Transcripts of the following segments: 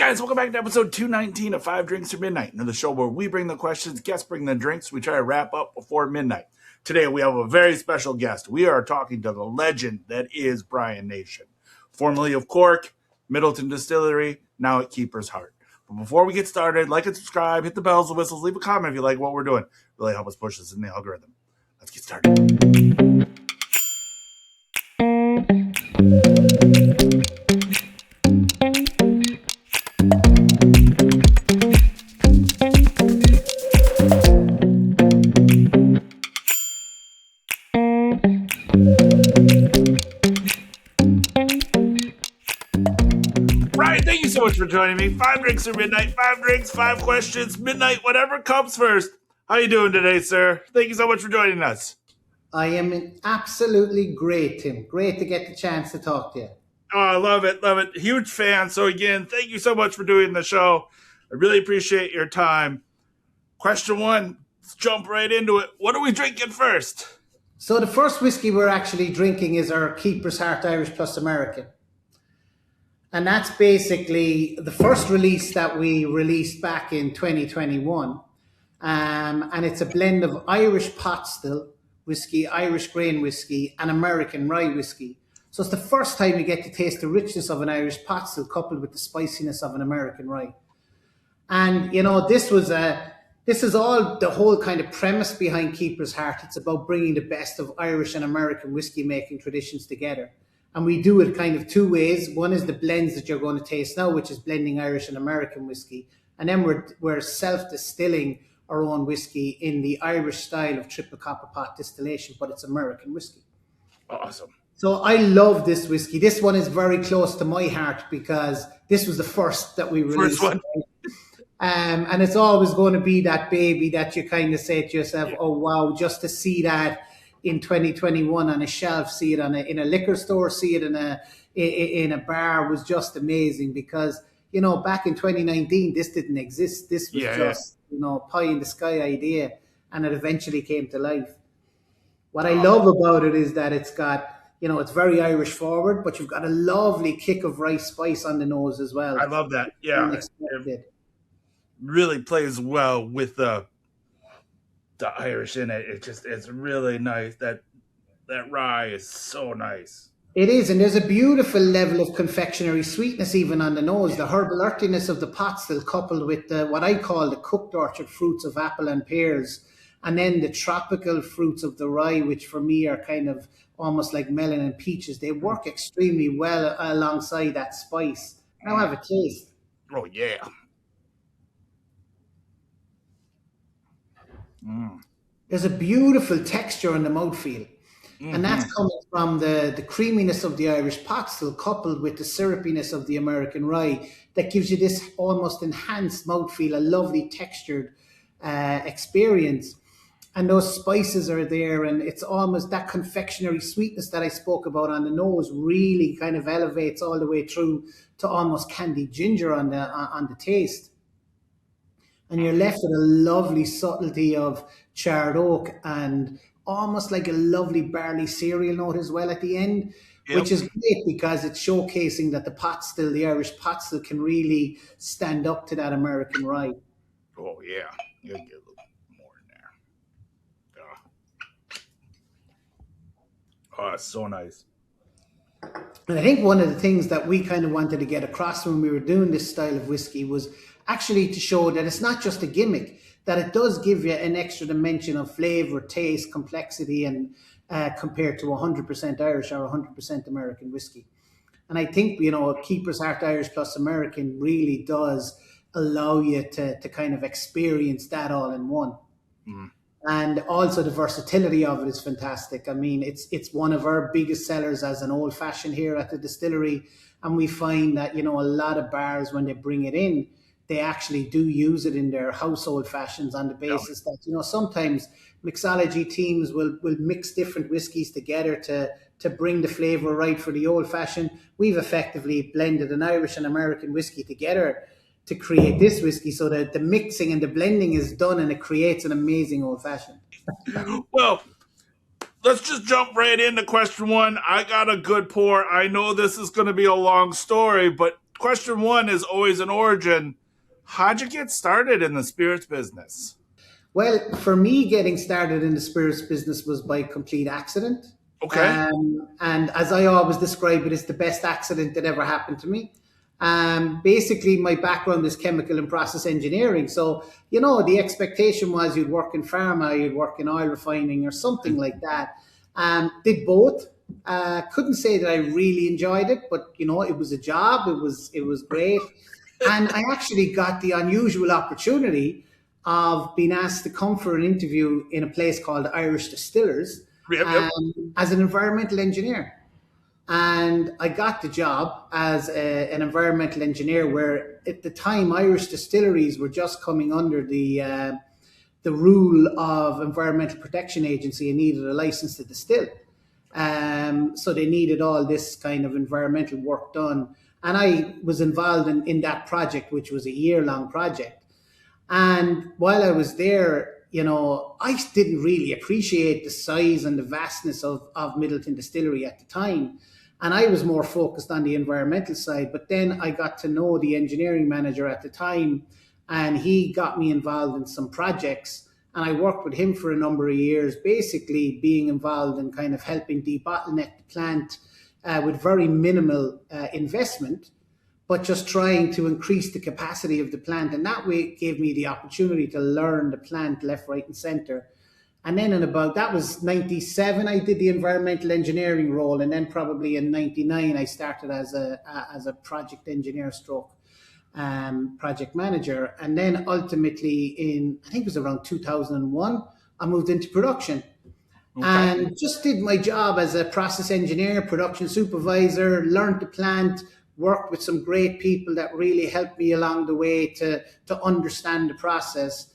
Guys, welcome back to episode 219 of Five Drinks or Midnight, the show where we bring the questions, guests bring the drinks. We try to wrap up before midnight. Today we have a very special guest. We are talking to the legend that is Brian Nation, formerly of Cork, Midleton Distillery, now at Keeper's Heart. But before we get started, like and subscribe, hit the bells and whistles, leave a comment if you like what we're doing. Really help us push this in the algorithm. Let's get started. Thank you so much for joining me. Five drinks or midnight, five drinks, five questions, midnight, whatever comes first. How you doing today, sir? Thank you so much for joining us. I am absolutely great, Tim. Great to get the chance to talk to you. Oh, I love it. Love it. Huge fan. So again, thank you so much for doing the show. I really appreciate your time. Question one, let's jump right into it. What are we drinking first? So the first whiskey we're actually drinking is our Keeper's Heart Irish Plus American. And that's basically the first release that we released back in 2021. And it's a blend of Irish pot still whiskey, Irish grain whiskey, and American rye whiskey. So it's the first time you get to taste the richness of an Irish pot still coupled with the spiciness of an American rye. And, you know, this is all the whole kind of premise behind Keeper's Heart. It's about bringing the best of Irish and American whiskey making traditions together. And we do it kind of two ways. One is the blends that you're going to taste now, which is blending Irish and American whiskey. And then we're self-distilling our own whiskey in the Irish style of triple copper pot distillation, but it's American whiskey. Awesome. So I love this whiskey. This one is very close to my heart because this was the first that we released. First one. And it's always going to be that baby that you kind of say to yourself, oh, wow, just to see that in 2021 on a shelf, see it in a liquor store, see it in a bar was just amazing because, you know, back in 2019, this didn't exist. This was just, you know, pie in the sky idea, and it eventually came to life. What I love about it is that it's got, you know, it's very Irish forward, but you've got a lovely kick of rice spice on the nose as well. I love that. Yeah. Unexpected. Really plays well with the Irish in it. It's really nice. That rye is so nice. It is, and there's a beautiful level of confectionery sweetness even on the nose. The herbal earthiness of the pot still coupled with what I call the cooked orchard fruits of apple and pears, and then the tropical fruits of the rye, which for me are kind of almost like melon and peaches. They work extremely well alongside that spice. Now have a taste. Oh yeah. There's a beautiful texture in the mouthfeel. And that's coming from the creaminess of the Irish pot still coupled with the syrupiness of the American rye that gives you this almost enhanced mouthfeel, a lovely textured experience. And those spices are there, and it's almost that confectionery sweetness that I spoke about on the nose really kind of elevates all the way through to almost candied ginger on the taste. And you're left with a lovely subtlety of charred oak and almost like a lovely barley cereal note as well at the end, which is great because it's showcasing that the Irish pot still can really stand up to that American rye. Oh, yeah. You'll get a little more in there. Oh, it's so nice. And I think one of the things that we kind of wanted to get across when we were doing this style of whiskey was actually to show that it's not just a gimmick, that it does give you an extra dimension of flavor, taste, complexity, and compared to 100% Irish or 100% American whiskey. And I think, you know, Keeper's Heart Irish Plus American really does allow you to kind of experience that all in one. And also the versatility of it is fantastic. I mean, it's one of our biggest sellers as an old fashioned here at the distillery. And we find that, you know, a lot of bars, when they bring it in, they actually do use it in their household fashions on the basis that, you know, sometimes mixology teams will mix different whiskies together to bring the flavor right for the old fashioned. We've effectively blended an Irish and American whiskey together to create this whiskey so that the mixing and the blending is done and it creates an amazing old fashioned. Well, let's just jump right into question one. I got a good pour. I know this is going to be a long story, but question one is always an origin. How'd you get started in the spirits business? Well, for me, getting started in the spirits business was by complete accident. Okay. And as I always describe it, it's the best accident that ever happened to me. Basically, my background is chemical and process engineering. So, the expectation was you'd work in pharma, you'd work in oil refining or something like that. Did both. Couldn't say that I really enjoyed it, but it was a job. It was great, and I actually got the unusual opportunity of being asked to come for an interview in a place called Irish Distillers Yep. as an environmental engineer. And I got the job as an environmental engineer, where at the time Irish distilleries were just coming under the rule of Environmental Protection Agency and needed a license to distill. So they needed all this kind of environmental work done. And I was involved in that project, which was a year-long project. And while I was there, I didn't really appreciate the size and the vastness of Midleton Distillery at the time. And I was more focused on the environmental side. But then I got to know the engineering manager at the time, and he got me involved in some projects. And I worked with him for a number of years, basically being involved in kind of helping debottleneck the plant with very minimal investment, but just trying to increase the capacity of the plant. And that way it gave me the opportunity to learn the plant left, right, and center. And then that was 97, I did the environmental engineering role. And then probably in 99, I started as a project engineer stroke project manager. And then ultimately I think it was around 2001, I moved into production. Okay. And just did my job as a process engineer, production supervisor, learned the plant, worked with some great people that really helped me along the way to understand the process.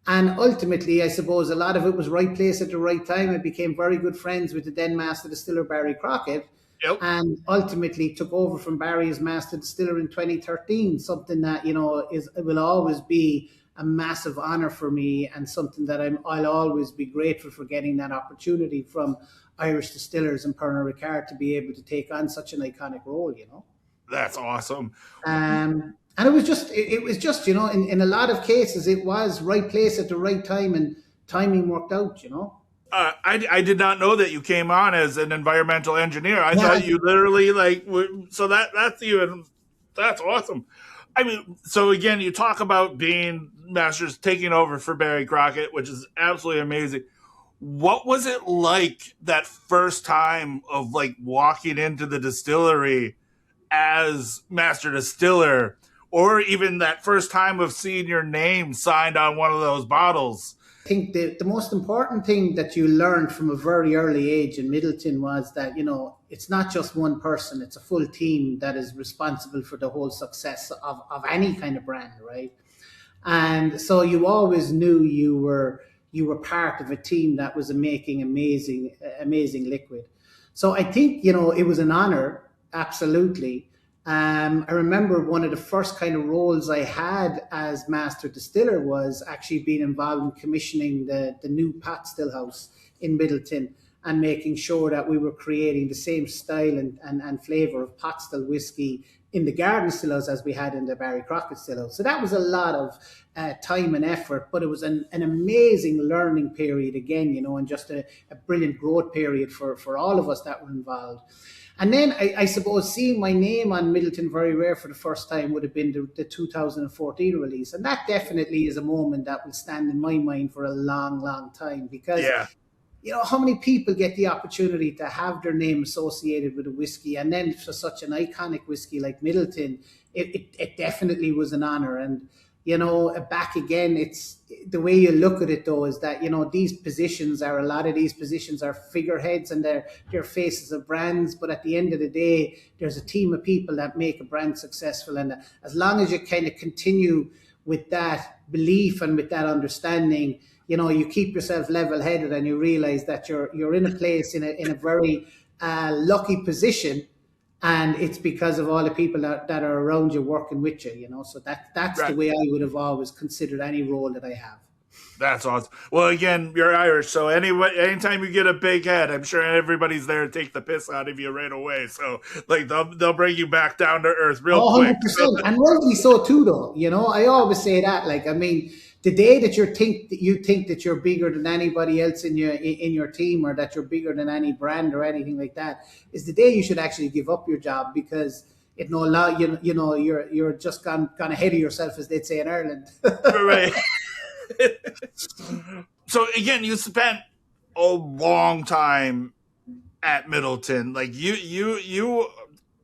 And ultimately, I suppose a lot of it was right place at the right time. I became very good friends with the then master distiller, Barry Crockett. Yep. And ultimately took over from Barry as master distiller in 2013, something that, it will always be a massive honor for me, and something that I'll always be grateful for getting that opportunity from Irish Distillers and Pernod Ricard to be able to take on such an iconic role, That's awesome. And it was just, in a lot of cases, it was right place at the right time, and timing worked out, I did not know that you came on as an environmental engineer. I thought you literally that's awesome. I mean, so again, you talk about being masters taking over for Barry Crockett, which is absolutely amazing. What was it like that first time of walking into the distillery as master distiller, or even that first time of seeing your name signed on one of those bottles? I think the most important thing that you learned from a very early age in Midleton was that, it's not just one person, it's a full team that is responsible for the whole success of any kind of brand, right? And so you always knew you were part of a team that was making amazing liquid. So I think, it was an honor, absolutely. I remember one of the first kind of roles I had as master distiller was actually being involved in commissioning the new pot still house in Midleton, and making sure that we were creating the same style and flavour of pot still whiskey in the garden still house as we had in the Barry Crockett still house. So that was a lot of time and effort, but it was an amazing learning period again, and just a brilliant growth period for all of us that were involved. And then I suppose seeing my name on Midleton Very Rare for the first time would have been the 2014 release. And that definitely is a moment that will stand in my mind for a long, long time, because, how many people get the opportunity to have their name associated with a whiskey, and then for such an iconic whiskey like Midleton, it definitely was an honor. And, back again, it's the way you look at it, though, is that, a lot of these positions are figureheads, and they're faces of brands. But at the end of the day, there's a team of people that make a brand successful. And as long as you kind of continue with that belief and with that understanding, you keep yourself level-headed, and you realize that you're in a place in a very lucky position. And it's because of all the people that are around you working with you, So that's right. The way I would have always considered any role that I have. That's awesome. Well, again, you're Irish, so anytime you get a big head, I'm sure everybody's there to take the piss out of you right away. So, like, they'll bring you back down to earth real Oh, quick. So, 100%. And rightly so too, though. I always say that. Like, I mean, the day that you think that you're bigger than anybody else in your team, or that you're bigger than any brand or anything like that, is the day you should actually give up your job, because it no allow you're just gone ahead of yourself, as they'd say in Ireland. right. So again, you spent a long time at Midleton. Like you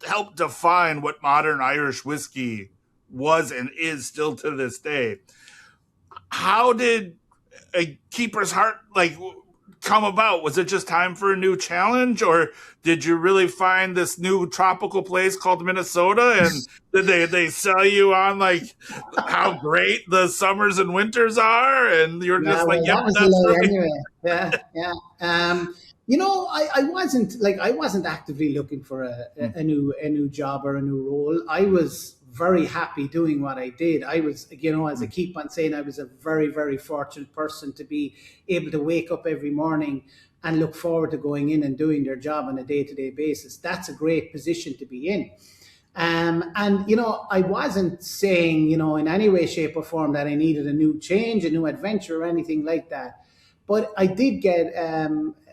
helped define what modern Irish whiskey was and is still to this day. How did a keeper's heart come about? Was it just time for a new challenge, or did you really find this new tropical place called Minnesota, and did they sell you on how great the summers and winters are, and you're Yeah, just well, yep, that was the that's lie right. anyway. Yeah, yeah. I wasn't actively looking for a new job or a new role. I was very happy doing what I did. I was, as I keep on saying, I was a very, very fortunate person to be able to wake up every morning and look forward to going in and doing their job on a day-to-day basis. That's a great position to be in. I wasn't saying, in any way, shape, or form that I needed a new change, a new adventure, or anything like that. But I did get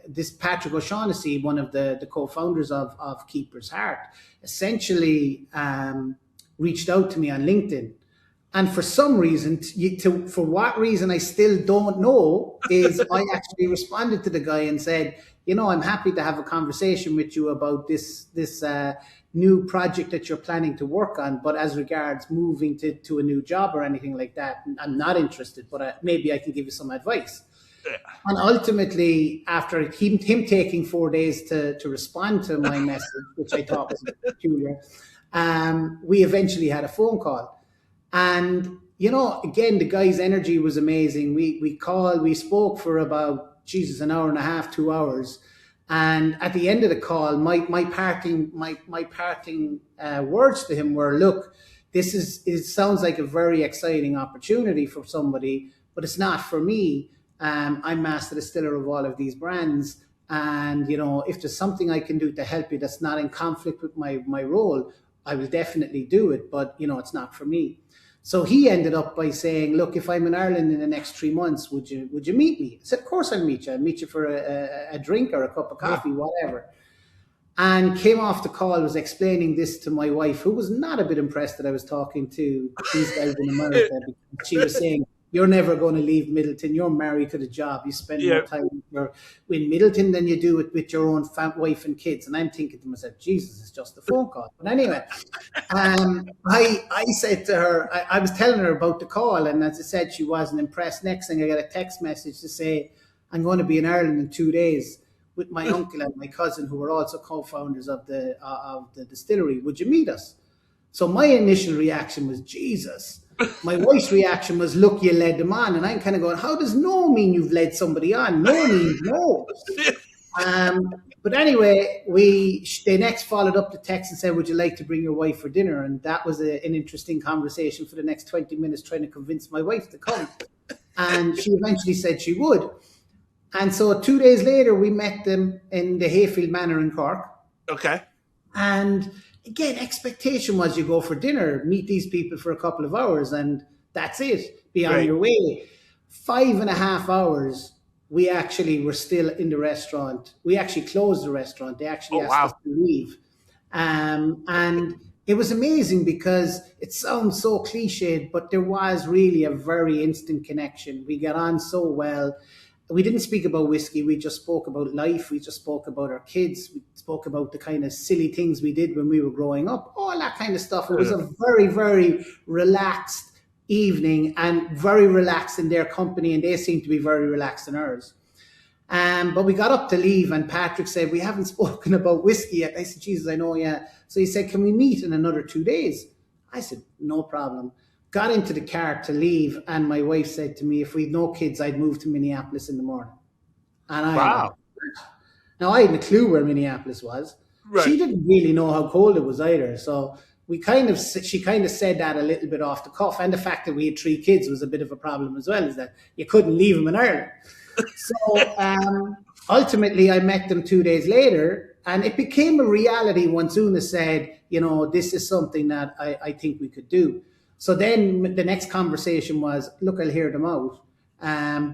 this Patrick O'Shaughnessy, one of the co-founders of Keeper's Heart, essentially reached out to me on LinkedIn. And for some reason, for what reason I still don't know, is I actually responded to the guy and said, I'm happy to have a conversation with you about this new project that you're planning to work on. But as regards moving to a new job or anything like that, I'm not interested, but maybe I can give you some advice. And ultimately, after him taking 4 days to respond to my message, which I thought was peculiar, we eventually had a phone call. And, again, the guy's energy was amazing. We spoke for about, an hour and a half, 2 hours. And at the end of the call, my parting words to him were, look, it sounds like a very exciting opportunity for somebody, but it's not for me. I'm master distiller of all of these brands. And, if there's something I can do to help you that's not in conflict with my role, I will definitely do it. But, it's not for me. So he ended up by saying, look, if I'm in Ireland in the next 3 months, would you meet me? I said, of course I'll meet you. I'll meet you for a drink or a cup of coffee, whatever. And came off the call, was explaining this to my wife, who was not a bit impressed that I was talking to these guys in America, because she was saying, you're never going to leave Midleton. You're married to the job. You spend more time in Midleton than you do with your own wife and kids. And I'm thinking to myself, Jesus, it's just a phone call. But anyway, I said to her, I was telling her about the call. And as I said, she wasn't impressed. Next thing, I got a text message to say, I'm going to be in Ireland in 2 days with my uncle and my cousin, who were also co-founders of the distillery. Would you meet us? So my initial reaction was, Jesus. My wife's reaction was, look, you led them on. And I'm kind of going, how does no mean you've led somebody on? No means no. But anyway, they next followed up the text and said, would you like to bring your wife for dinner? And that was an interesting conversation for the next 20 minutes, trying to convince my wife to come. And she eventually said she would. And so 2 days later, we met them in the Hayfield Manor in Cork. Okay. And again, expectation was you go for dinner, meet these people for a couple of hours, and that's it. Be on your way. 5.5 hours, we actually were still in the restaurant. We actually closed the restaurant. They actually asked us to leave. And it was amazing because it sounds so cliched, but there was really a very instant connection. We got on so well. We didn't speak about whiskey. We just spoke about life. We just spoke about our kids. We spoke about the kind of silly things we did when we were growing up, all that kind of stuff. It was a very, very relaxed evening, and very relaxed in their company, and they seemed to be very relaxed in ours. But we got up to leave, and Patrick said, we haven't spoken about whiskey yet. I said, Jesus, I know, yeah. So he said, can we meet in another 2 days? I said, no problem. Got into the car to leave, and my wife said to me, if we had no kids, I'd move to Minneapolis in the morning. And now I hadn't a clue where Minneapolis was. Right. She didn't really know how cold it was either. So she kind of said that a little bit off the cuff, and the fact that we had 3 kids was a bit of a problem as well, is that you couldn't leave them in Ireland. So ultimately, I met them 2 days later, and it became a reality once Una said, this is something that I think we could do. So then the next conversation was, look, I'll hear them out.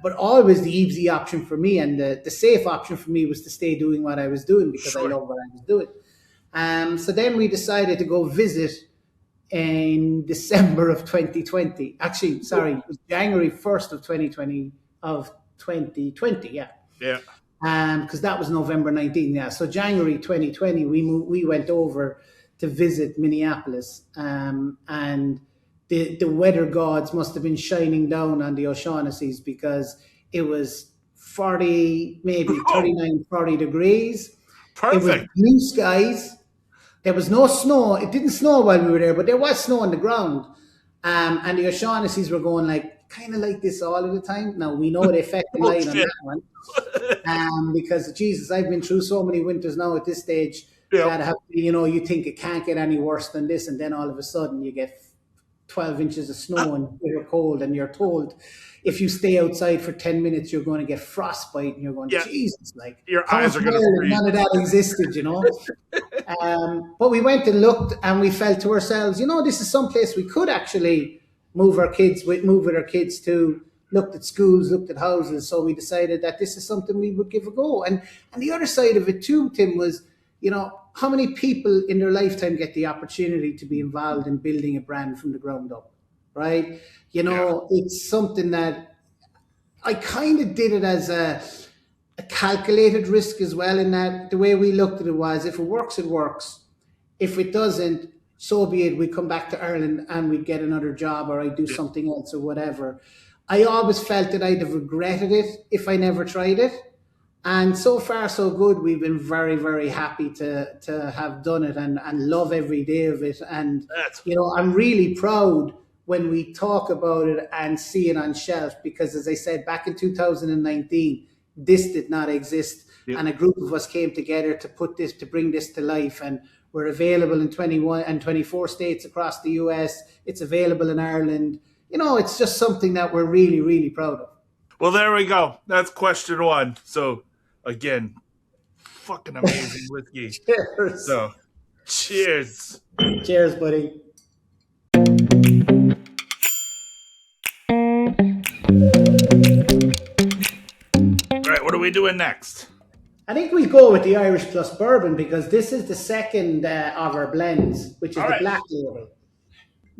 But always the easy option for me and the safe option for me was to stay doing what I was doing because I love what I was doing. So then we decided to go visit in December of 2020. Actually, sorry, it was January 1st of 2020, yeah. Yeah. Because that was November 19th, yeah. So January 2020, we went over to visit Minneapolis, and the weather gods must have been shining down on the O'Shaughnessy's because it was 40, maybe 39, 40 degrees. Perfect. It was blue skies. There was no snow. It didn't snow while we were there, but there was snow on the ground. And the O'Shaughnessy's were going kind of like this all of the time. Now, we know the effect of light on that one. Because, Jesus, I've been through so many winters now at this stage that you think it can't get any worse than this, and then all of a sudden you get 12 inches of snow and you're cold, and you're told if you stay outside for 10 minutes, you're going to get frostbite, and you're going, Jesus, your eyes are going to freeze. None of that existed, But we went and looked, and we felt to ourselves, this is someplace we could actually move with our kids to. Looked at schools, looked at houses, so we decided that this is something we would give a go. And the other side of it too, Tim, was, how many people in their lifetime get the opportunity to be involved in building a brand from the ground up, right? It's something that I kind of did it as a calculated risk as well, in that the way we looked at it was, if it works, it works. If it doesn't, so be it. We come back to Ireland and we get another job, or I do something else or whatever. I always felt that I'd have regretted it if I never tried it. And so far, so good. We've been very, very happy to have done it and love every day of it. And, I'm really proud when we talk about it and see it on shelf, because, as I said, back in 2019, this did not exist. Yep. And a group of us came together to bring this to life. And we're available in 21 and 24 states across the US. It's available in Ireland. It's just something that we're really, really proud of. Well, there we go. That's question one. So, again, fucking amazing whiskey. Cheers. So, cheers. Cheers, buddy. All right, what are we doing next? I think we go with the Irish plus bourbon, because this is the second of our blends, which is the black label.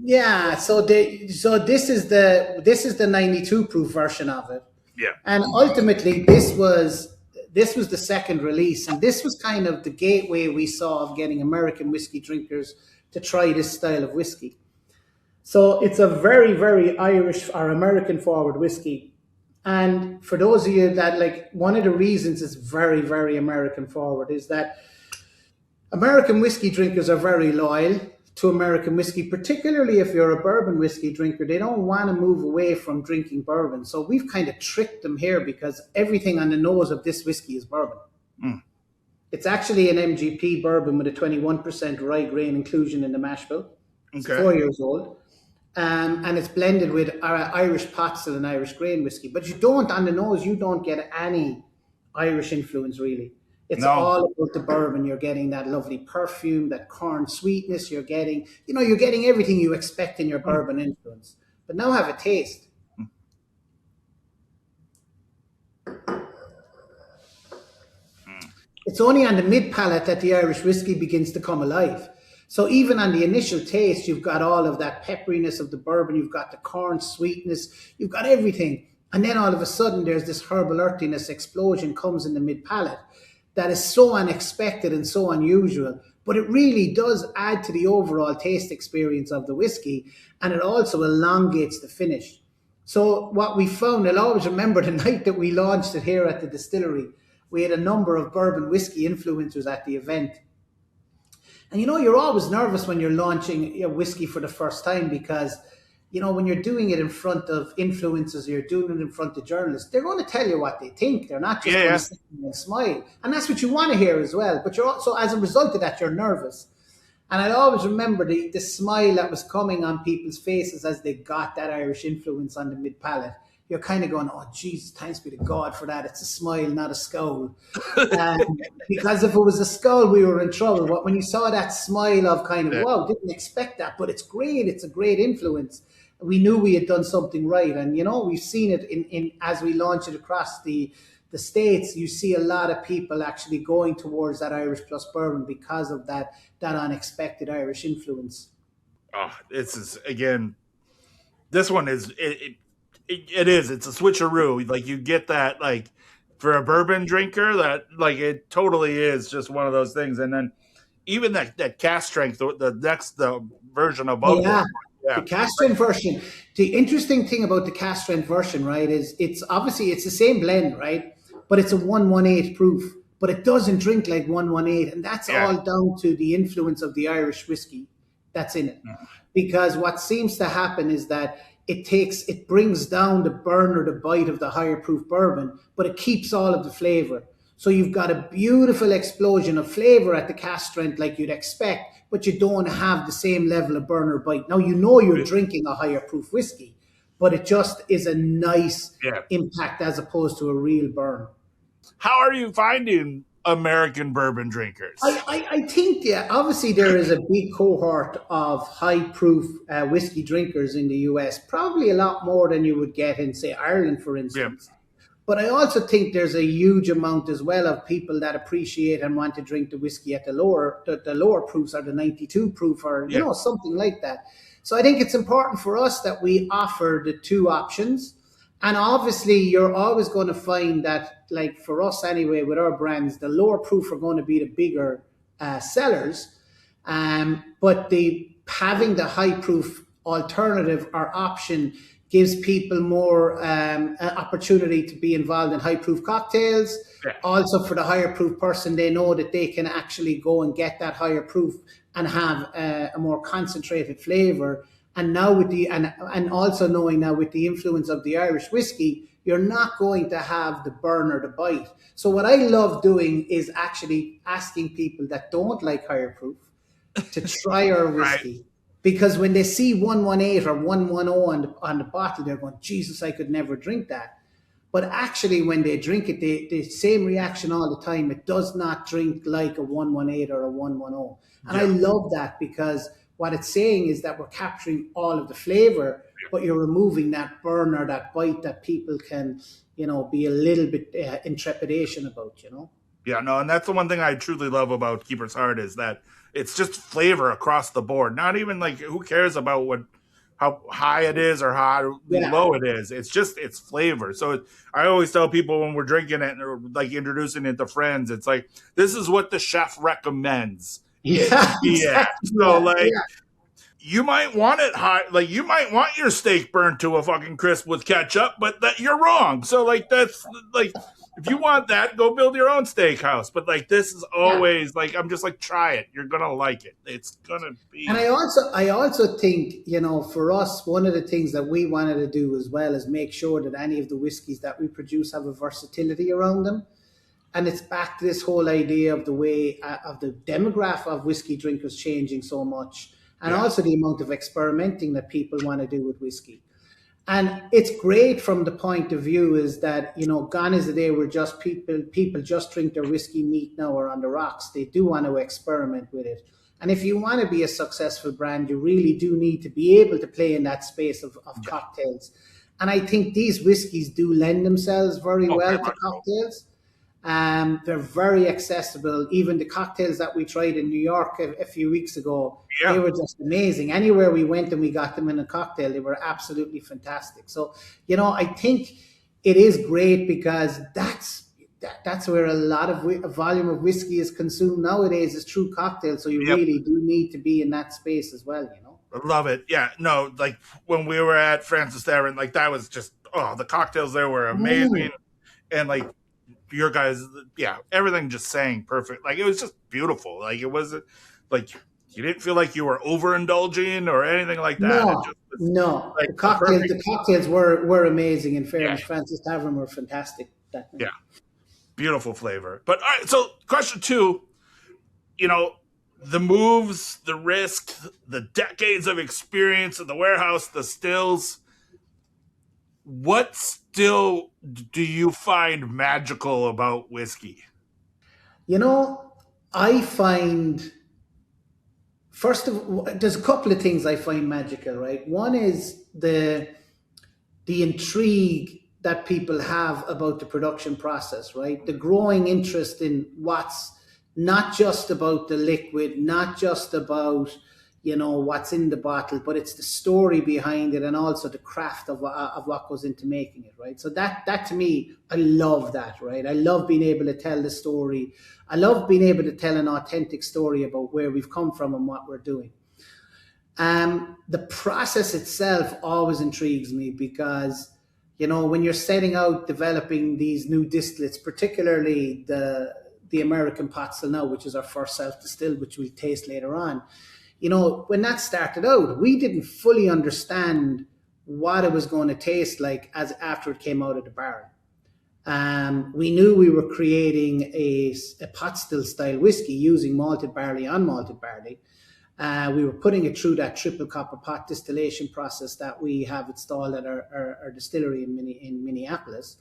Yeah, so this is the 92 proof version of it. Yeah. And ultimately this was the second release, and this was kind of the gateway we saw of getting American whiskey drinkers to try this style of whiskey. So it's a very, very Irish or American forward whiskey. And for those of you that one of the reasons it's very, very American forward is that American whiskey drinkers are very loyal to American whiskey, particularly if you're a bourbon whiskey drinker. They don't want to move away from drinking bourbon. So we've kind of tricked them here, because everything on the nose of this whiskey is bourbon. Mm. It's actually an MGP bourbon with a 21% rye grain inclusion in the mash bill. It's 4 years old. And it's blended with Irish pot still and Irish grain whiskey. But on the nose, you don't get any Irish influence, really. It's all about the bourbon. You're getting that lovely perfume, that corn sweetness. You're getting everything you expect in your bourbon influence. But now have a taste. It's only on the mid palate that the Irish whiskey begins to come alive. So even on the initial taste, you've got all of that pepperiness of the bourbon. You've got the corn sweetness. You've got everything. And then all of a sudden, there's this herbal earthiness explosion comes in the mid palate. That is so unexpected and so unusual, but it really does add to the overall taste experience of the whiskey, and it also elongates the finish. So what we found, I'll always remember the night that we launched it here at the distillery. We had a number of bourbon whiskey influencers at the event. And you're always nervous when you're launching a whiskey for the first time, because when you're doing it in front of influencers, you're doing it in front of journalists, they're going to tell you what they think. They're not just going to sit and smile. And that's what you want to hear as well. But you're also, as a result of that, you're nervous. And I always remember the smile that was coming on people's faces as they got that Irish influence on the mid palate. You're kind of going, oh, Jesus, thanks be to God for that. It's a smile, not a scowl. Because if it was a skull, we were in trouble. But when you saw that smile of kind of, Yeah. wow, didn't expect that, but it's great. It's a great influence. We knew we had done something right. And, we've seen it in as we launch it across the States. You see a lot of people actually going towards that Irish plus bourbon because of that unexpected Irish influence. Oh, this is, again, this one is, it is. It's a switcheroo. Like, you get that, like, for a bourbon drinker, that, like, it totally is just one of those things. And then even that cast strength, the next version above this. Yeah, the Yeah. cast strength version. The interesting thing about the cast strength version, right, is it's obviously it's the same blend, right, but it's a 118 proof, but it doesn't drink like 118, and that's Yeah. all down to the influence of the Irish whiskey that's in it. Because what seems to happen is that it brings down the burn or the bite of the higher proof bourbon, but it keeps all of the flavor. So you've got a beautiful explosion of flavor at the cast strength like you'd expect, but you don't have the same level of burn or bite. Now you know you're drinking a higher proof whiskey, but it just is a nice Yeah. impact as opposed to a real burn. How are you finding American bourbon drinkers? I think, yeah, obviously there is a big cohort of high proof whiskey drinkers in the US, probably a lot more than you would get in, say, Ireland, for Yeah. instance. But I also think there's a huge amount as well of people that appreciate and want to drink the whiskey at the lower proofs, or the 92 proof, or Yeah. something like that. So I think it's important for us that we offer the two options. And obviously, you're always going to find that, like for us anyway, with our brands, the lower proof are going to be the bigger sellers. But the having the high proof alternative or option gives people more opportunity to be involved in high proof cocktails. Yeah. Also, for the higher proof person, they know that they can actually go and get that higher proof and have a more concentrated flavor. And now with and also knowing now with the influence of the Irish whiskey, you're not going to have the burn or the bite. So what I love doing is actually asking people that don't like higher proof to try our whiskey. Right. Because when they see 118 or 110 on the bottle, they're going, Jesus, I could never drink that. But actually, when they drink it, the same reaction all the time. It does not drink like a 118 or a 110. And I love that, because what it's saying is that we're capturing all of the flavor, but you're removing that burn or that bite that people can, be a little bit intrepidation about. Yeah, no, and that's the one thing I truly love about Keeper's Heart, is that it's just flavor across the board. Not even like, who cares about how high it is or how low it is. It's flavor. So I always tell people when we're drinking it or like introducing it to friends, it's like, this is what the chef recommends. Yeah. Exactly. So you might want it high, like you might want your steak burned to a fucking crisp with ketchup, but you're wrong. So that's like, if you want that, go build your own steakhouse. But like, this is always like, I'm just like, try it. You're gonna like it. It's gonna be. And I also think, for us, one of the things that we wanted to do as well is make sure that any of the whiskeys that we produce have a versatility around them. And it's back to this whole idea of the way of the demographic of whiskey drinkers changing so much, and also the amount of experimenting that people want to do with whiskey. And it's great from the point of view is that, gone is the day where just people just drink their whiskey neat now or on the rocks. They do want to experiment with it. And if you want to be a successful brand, you really do need to be able to play in that space of cocktails. And I think these whiskeys do lend themselves very well to cocktails. They're very accessible. Even the cocktails that we tried in New York a few weeks ago, they were just amazing. Anywhere we went and we got them in a cocktail, they were absolutely fantastic. So, I think it is great, because that's where a lot of volume of whiskey is consumed nowadays, is through cocktails. So you really do need to be in that space as well, I love it. Yeah, no, like when we were at Francis Tavern, like that was just, the cocktails there were amazing. And like, your guys, everything just sang perfect. Like, it was just beautiful. Like, it wasn't like you didn't feel like you were overindulging or anything like that. No. Like, the cocktails were amazing. In fairness, Francis Tavern were fantastic that night. Yeah, beautiful flavor. But all right, so question 2, the moves, the risk, the decades of experience in the warehouse, the stills. What still do you find magical about whiskey? You know, I find there's a couple of things I find magical, right? One is the intrigue that people have about the production process, right? The growing interest in what's not just about the liquid, not just about what's in the bottle, but it's the story behind it and also the craft of what goes into making it, right? So that to me, I love that, right? I love being able to tell the story. I love being able to tell an authentic story about where we've come from and what we're doing. The process itself always intrigues me because, when you're setting out developing these new distillates, particularly the American pot still now, which is our first self-distilled, which we'll taste later on. When that started out, we didn't fully understand what it was going to taste like as after it came out of the barrel. We knew we were creating a pot still style whiskey using malted barley on malted barley. We were putting it through that triple copper pot distillation process that we have installed at our distillery in Minneapolis.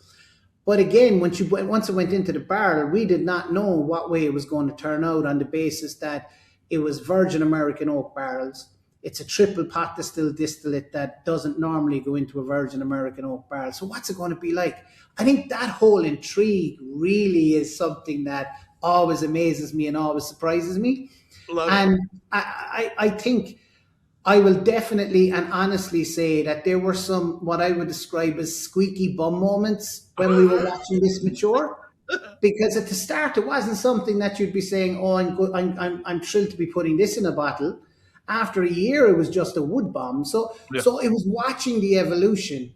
But again, once it went into the barrel, we did not know what way it was going to turn out on the basis that it was virgin American oak barrels. It's a triple pot distilled distillate that doesn't normally go into a virgin American oak barrel. So what's it going to be like? I think that whole intrigue really is something that always amazes me and always surprises me. Love it. And I think I will definitely and honestly say that there were some what I would describe as squeaky bum moments when we were watching this mature. Because at the start, it wasn't something that you'd be saying, "Oh, I'm thrilled to be putting this in a bottle." After a year, it was just a wood bomb. Yeah. So it was watching the evolution.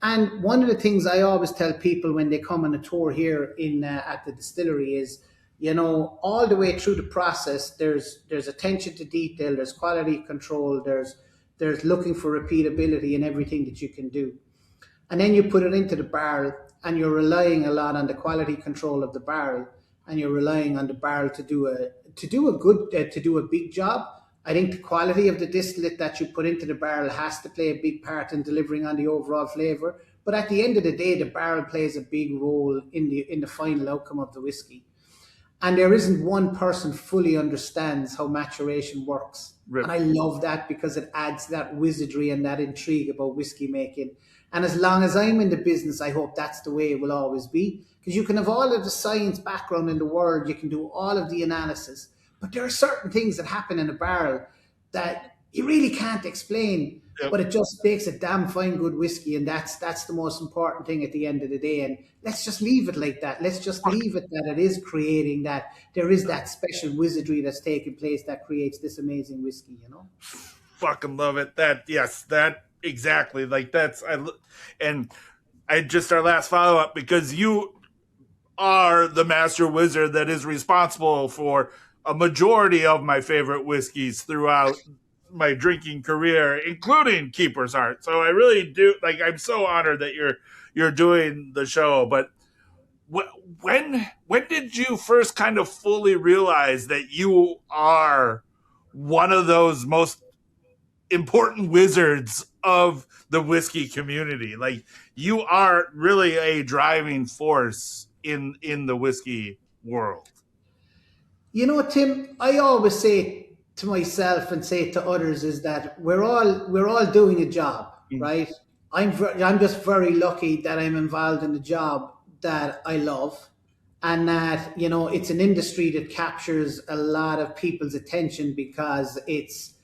And one of the things I always tell people when they come on a tour here in at the distillery is, all the way through the process, there's attention to detail, there's quality control, there's looking for repeatability in everything that you can do. And then you put it into the barrel and you're relying a lot on the quality control of the barrel, and you're relying on the barrel to do a big job. I think the quality of the distillate that you put into the barrel has to play a big part in delivering on the overall flavor. But at the end of the day, the barrel plays a big role in the final outcome of the whiskey. And there isn't one person fully understands how maturation works. Right. And I love that because it adds that wizardry and that intrigue about whiskey making. And as long as I'm in the business, I hope that's the way it will always be. Because you can have all of the science background in the world, you can do all of the analysis, but there are certain things that happen in a barrel that you really can't explain. Yep. But it just makes a damn fine good whiskey, and that's the most important thing at the end of the day. And let's just leave it like that. Let's just leave it that it is creating that. There is that special wizardry that's taking place that creates this amazing whiskey. Fucking love it. That exactly. Like and I just our last follow up because you are the master wizard that is responsible for a majority of my favorite whiskeys throughout my drinking career, including Keeper's Heart. So I really do I'm so honored that you're doing the show. But when did you first kind of fully realize that you are one of those most important wizards of the whiskey community? Like, you are really a driving force in the whiskey world. Tim, I always say to myself and say to others is that we're all doing a job, right? I'm just very lucky that I'm involved in a job that I love, and that it's an industry that captures a lot of people's attention because it's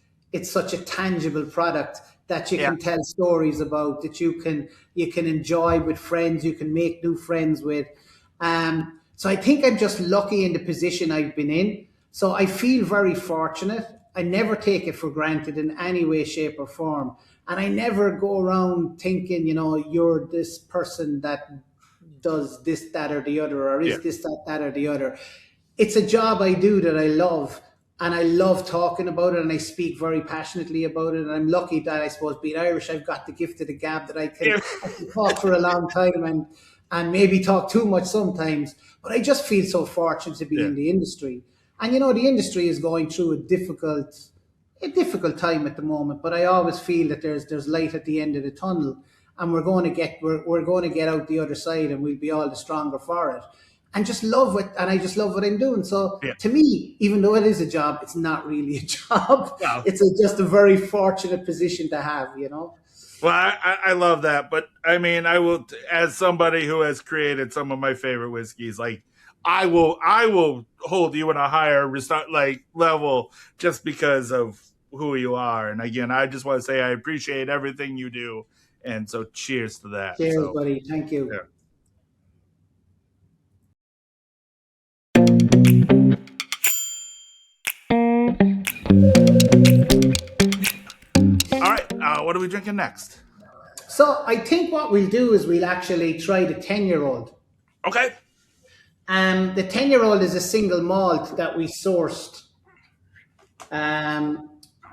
such a tangible product that you can tell stories about, that you can enjoy with friends, you can make new friends with. So I think I'm just lucky in the position I've been in. So I feel very fortunate. I never take it for granted in any way, shape, or form. And I never go around thinking, you're this person that does this, that, or the other, or is this, that, or the other. It's a job I do that I love. And I love talking about it, and I speak very passionately about it. And I'm lucky that, I suppose, being Irish, I've got the gift of the gab that I can talk for a long time and maybe talk too much sometimes. But I just feel so fortunate to be in the industry. And the industry is going through a difficult time at the moment. But I always feel that there's light at the end of the tunnel, and we're going to get out the other side, and we'll be all the stronger for it. And just love it, and I just love what I'm doing. So Yeah. to me, even though it is a job, it's not really a job. No. It's just a very fortunate position to have, Well, I love that, but I mean, I will, as somebody who has created some of my favorite whiskeys, like I will hold you in a higher level just because of who you are. And again, I just want to say I appreciate everything you do, and so cheers to that. Cheers, buddy. Thank you. Yeah. All right, what are we drinking next? So I think what we'll do is we'll actually try the 10-year-old. Okay. The 10-year-old is a single malt that we sourced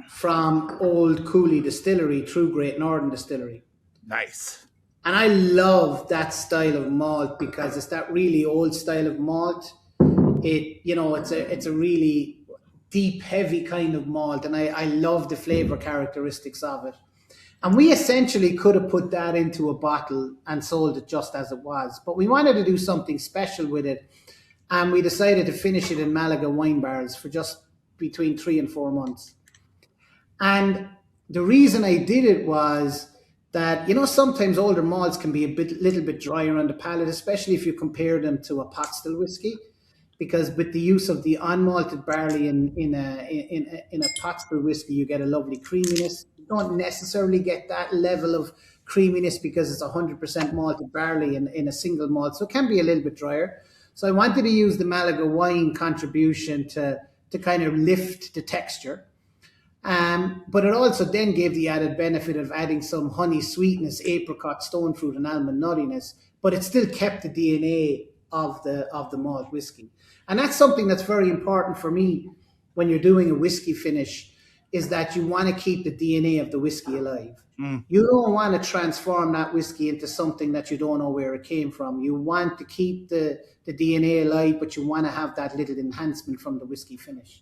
from Old Cooley Distillery through Great Northern Distillery. Nice. And I love that style of malt because it's that really old style of malt. It's a really deep, heavy kind of malt, and I love the flavor characteristics of it. And we essentially could have put that into a bottle and sold it just as it was, but we wanted to do something special with it, and we decided to finish it in Malaga wine barrels for just between 3 and 4 months. And the reason I did it was that, sometimes older malts can be little bit drier on the palate, especially if you compare them to a pot still whiskey, because with the use of the unmalted barley in a pot still whiskey, you get a lovely creaminess. You don't necessarily get that level of creaminess because it's 100% malted barley in a single malt, so it can be a little bit drier. So I wanted to use the Malaga wine contribution to kind of lift the texture. But it also then gave the added benefit of adding some honey sweetness, apricot, stone fruit, and almond nuttiness, but it still kept the DNA of the malt whiskey. And that's something that's very important for me when you're doing a whiskey finish, is that you want to keep the DNA of the whiskey alive. You don't want to transform that whiskey into something that you don't know where it came from. You want to keep the DNA alive, but you want to have that little enhancement from the whiskey finish.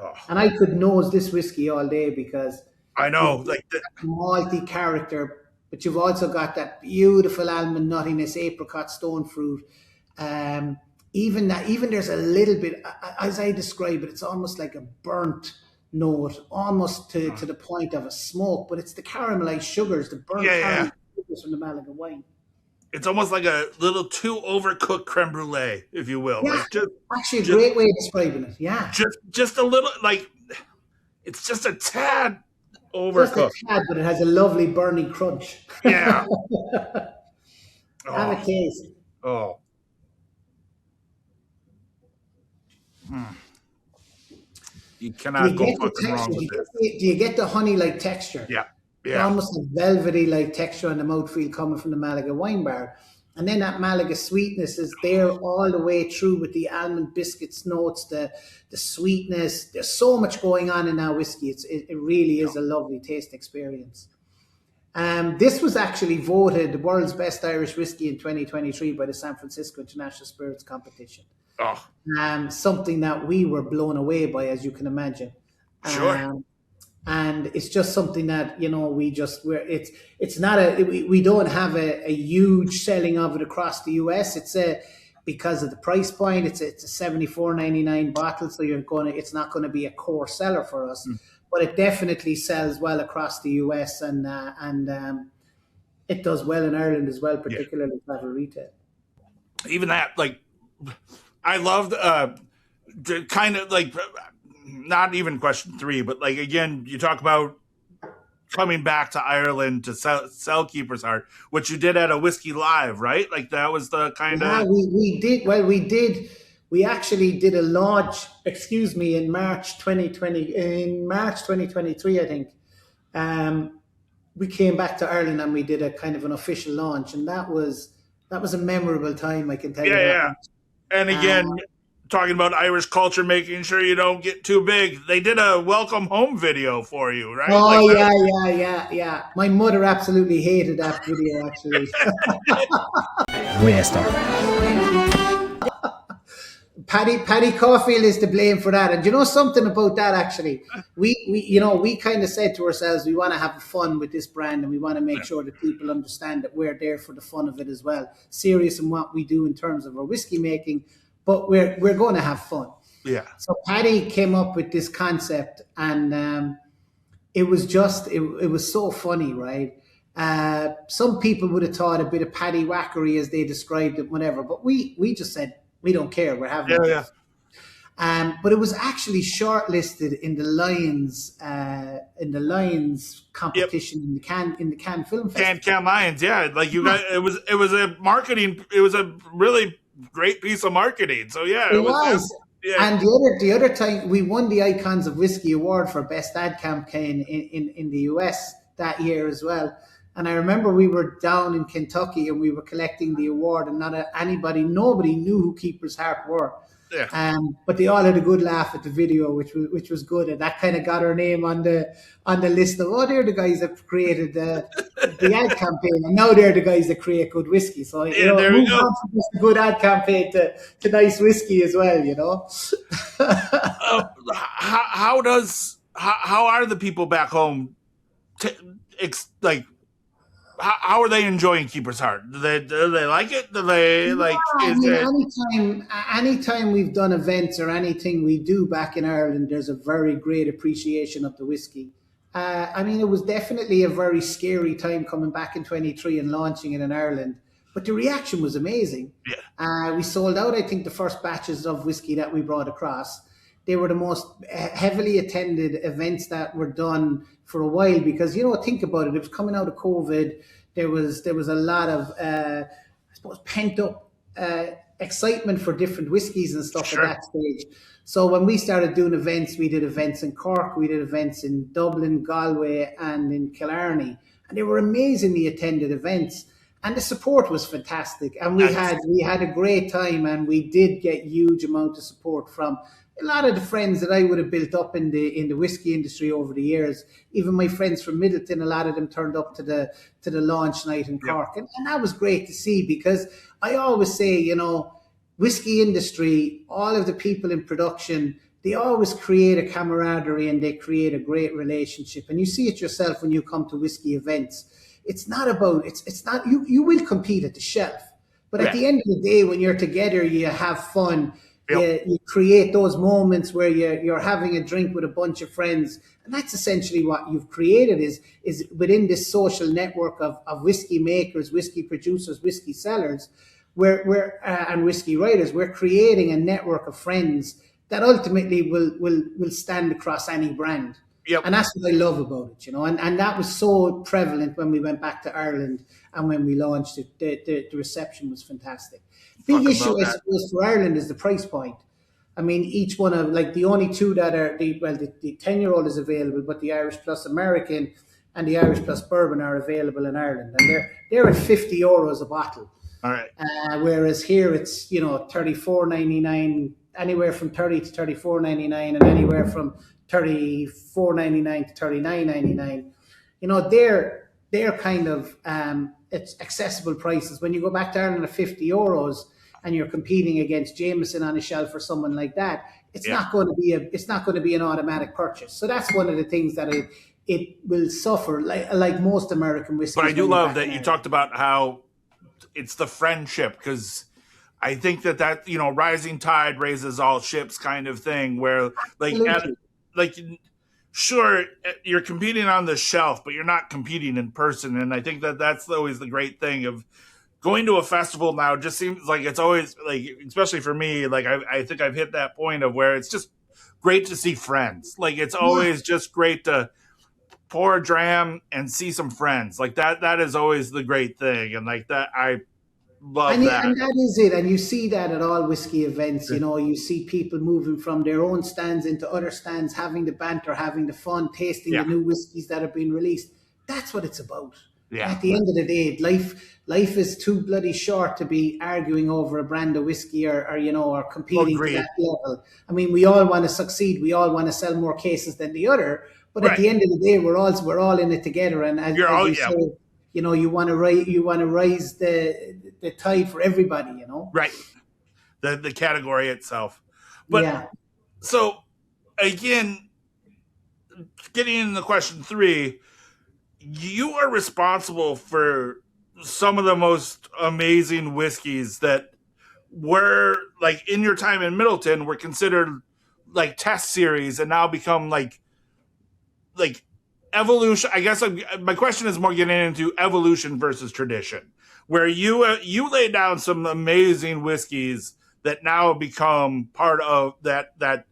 Oh. And I could nose this whiskey all day because I know, like the malty character, but you've also got that beautiful almond nuttiness, apricot, stone fruit. Even there's a little bit, as I describe it, it's almost like a burnt note, almost to the point of a smoke, but it's the caramelized sugars, the burnt caramelized sugars from the Malaga wine. It's almost like a little too overcooked creme brulee, if you will. Yeah, like actually a great way of describing it. Yeah, just a little, like it's just a tad overcooked. Just a tad, but it has a lovely burning crunch. Yeah. Have a taste. Oh. You cannot go fucking wrong with this. Do you get the honey-like texture? Yeah. Almost a velvety-like texture on the mouthfeel coming from the Malaga wine bar. And then that Malaga sweetness is there all the way through with the almond biscuits notes, the sweetness. There's so much going on in that whiskey. It really is a lovely taste experience. This was actually voted the world's best Irish whiskey in 2023 by the San Francisco International Spirits Competition. Oh. Something that we were blown away by, as you can imagine. Sure. And it's just something that, we don't have a huge selling of it across the US. Because of the price point, it's a $74.99 bottle, so it's not going to be a core seller for us. But it definitely sells well across the US, and it does well in Ireland as well, particularly travel retail. Even that, like, I loved kind of like, not even question 3, but like, again, you talk about coming back to Ireland to sell Keeper's Heart, which you did at a Whiskey Live, right? Like that was the kind of... Yeah, we did. Well, we actually did a launch, in March 2023, I think. We came back to Ireland and we did a kind of an official launch, and that was a memorable time, I can tell you. Yeah. And again, talking about Irish culture, making sure you don't get too big. They did a welcome home video for you, right? Oh, yeah. My mother absolutely hated that video, actually. Paddy Caulfield is to blame for that. And you know something about that actually? We kind of said to ourselves, we want to have fun with this brand and we want to make sure that people understand that we're there for the fun of it as well. Serious in what we do in terms of our whiskey making, but we're going to have fun. Yeah. So Paddy came up with this concept, and it was it was so funny, right? Some people would have thought a bit of paddy whackery as they described it, whatever. But we just said we don't care. We're having Yeah. but it was actually shortlisted in the Lions competition in the Cannes Film Festival. Cannes Lions, yeah. Like you guys, it was a really great piece of marketing. So yeah, it was. Yeah. And the other time we won the Icons of Whiskey Award for Best Ad Campaign in the US that year as well. And I remember we were down in Kentucky and we were collecting the award, and nobody knew who Keeper's Heart were. Yeah. But they all had a good laugh at the video, which was good, and that kind of got our name on the list of they're the guys that created the ad campaign, and now they're the guys that create good whiskey. So there we go. From a good ad campaign to nice whiskey as well, How are the people back home? How are they enjoying Keeper's Heart? Do they like it? Do they like? Anytime we've done events or anything we do back in Ireland, there's a very great appreciation of the whiskey. It was definitely a very scary time coming back in 23 and launching it in Ireland, but the reaction was amazing. Yeah. We sold out, I think, the first batches of whiskey that we brought across. They were the most heavily attended events that were done for a while because, think about it. It was coming out of COVID. There was a lot of, pent up excitement for different whiskies and stuff Sure. at that stage. So when we started doing events, we did events in Cork, we did events in Dublin, Galway, and in Killarney. And they were amazingly attended events. And the support was fantastic. And we had a great time, and we did get huge amount of support from a lot of the friends that I would have built up in the whiskey industry over the years. Even my friends from Midleton, a lot of them turned up to the launch night in Cork. Yep. And that was great to see, because I always say, whiskey industry, all of the people in production, they always create a camaraderie and they create a great relationship. And you see it yourself when you come to whiskey events. It's not about, it's not, you will compete at the shelf. But at the end of the day, when you're together, you have fun. Yep. You create those moments where you're having a drink with a bunch of friends. And that's essentially what you've created is within this social network of whiskey makers, whiskey producers, whiskey sellers, and whiskey writers. We're creating a network of friends that ultimately will stand across any brand. Yep. And that's what I love about it, and that was so prevalent when we went back to Ireland and when we launched it. The reception was fantastic. Big issue, I suppose, for Ireland is the price point. I mean, each one of, the only two that are, the 10-year-old is available, but the Irish Plus American and the Irish Plus Bourbon are available in Ireland. And they're at €50 a bottle. All right. Whereas here it's, $34.99, anywhere from $30 to $34.99, and anywhere from $34.99 to $39.99. They're kind of it's accessible prices. When you go back to Ireland at €50 and you're competing against Jameson on a shelf or someone like that, it's not going to be an automatic purchase. So that's one of the things that it will suffer, like most American whiskey. But I do love that you talked about how it's the friendship, because I think that rising tide raises all ships kind of thing, where sure, you're competing on the shelf, but you're not competing in person. And I think that that's always the great thing of going to a festival now. Just seems like it's always, especially for me, I think I've hit that point of where it's just great to see friends. It's always just great to pour a dram and see some friends. That is always the great thing. And I love that. And that is it. And you see that at all whiskey events. You see people moving from their own stands into other stands, having the banter, having the fun, tasting the new whiskeys that have been released. That's what it's about. Yeah. At the end of the day, life is too bloody short to be arguing over a brand of whiskey or competing to that level. I mean, we all want to succeed. We all want to sell more cases than the other. But at the end of the day, we're all in it together. And as you say, you want to rise the tide for everybody. Right. The category itself. But Yeah. so again, getting into question three, you are responsible for some of the most amazing whiskeys that were like in your time in Midleton were considered like test series and now become like evolution. I guess my question is more getting into evolution versus tradition, where you lay down some amazing whiskeys that now become part of that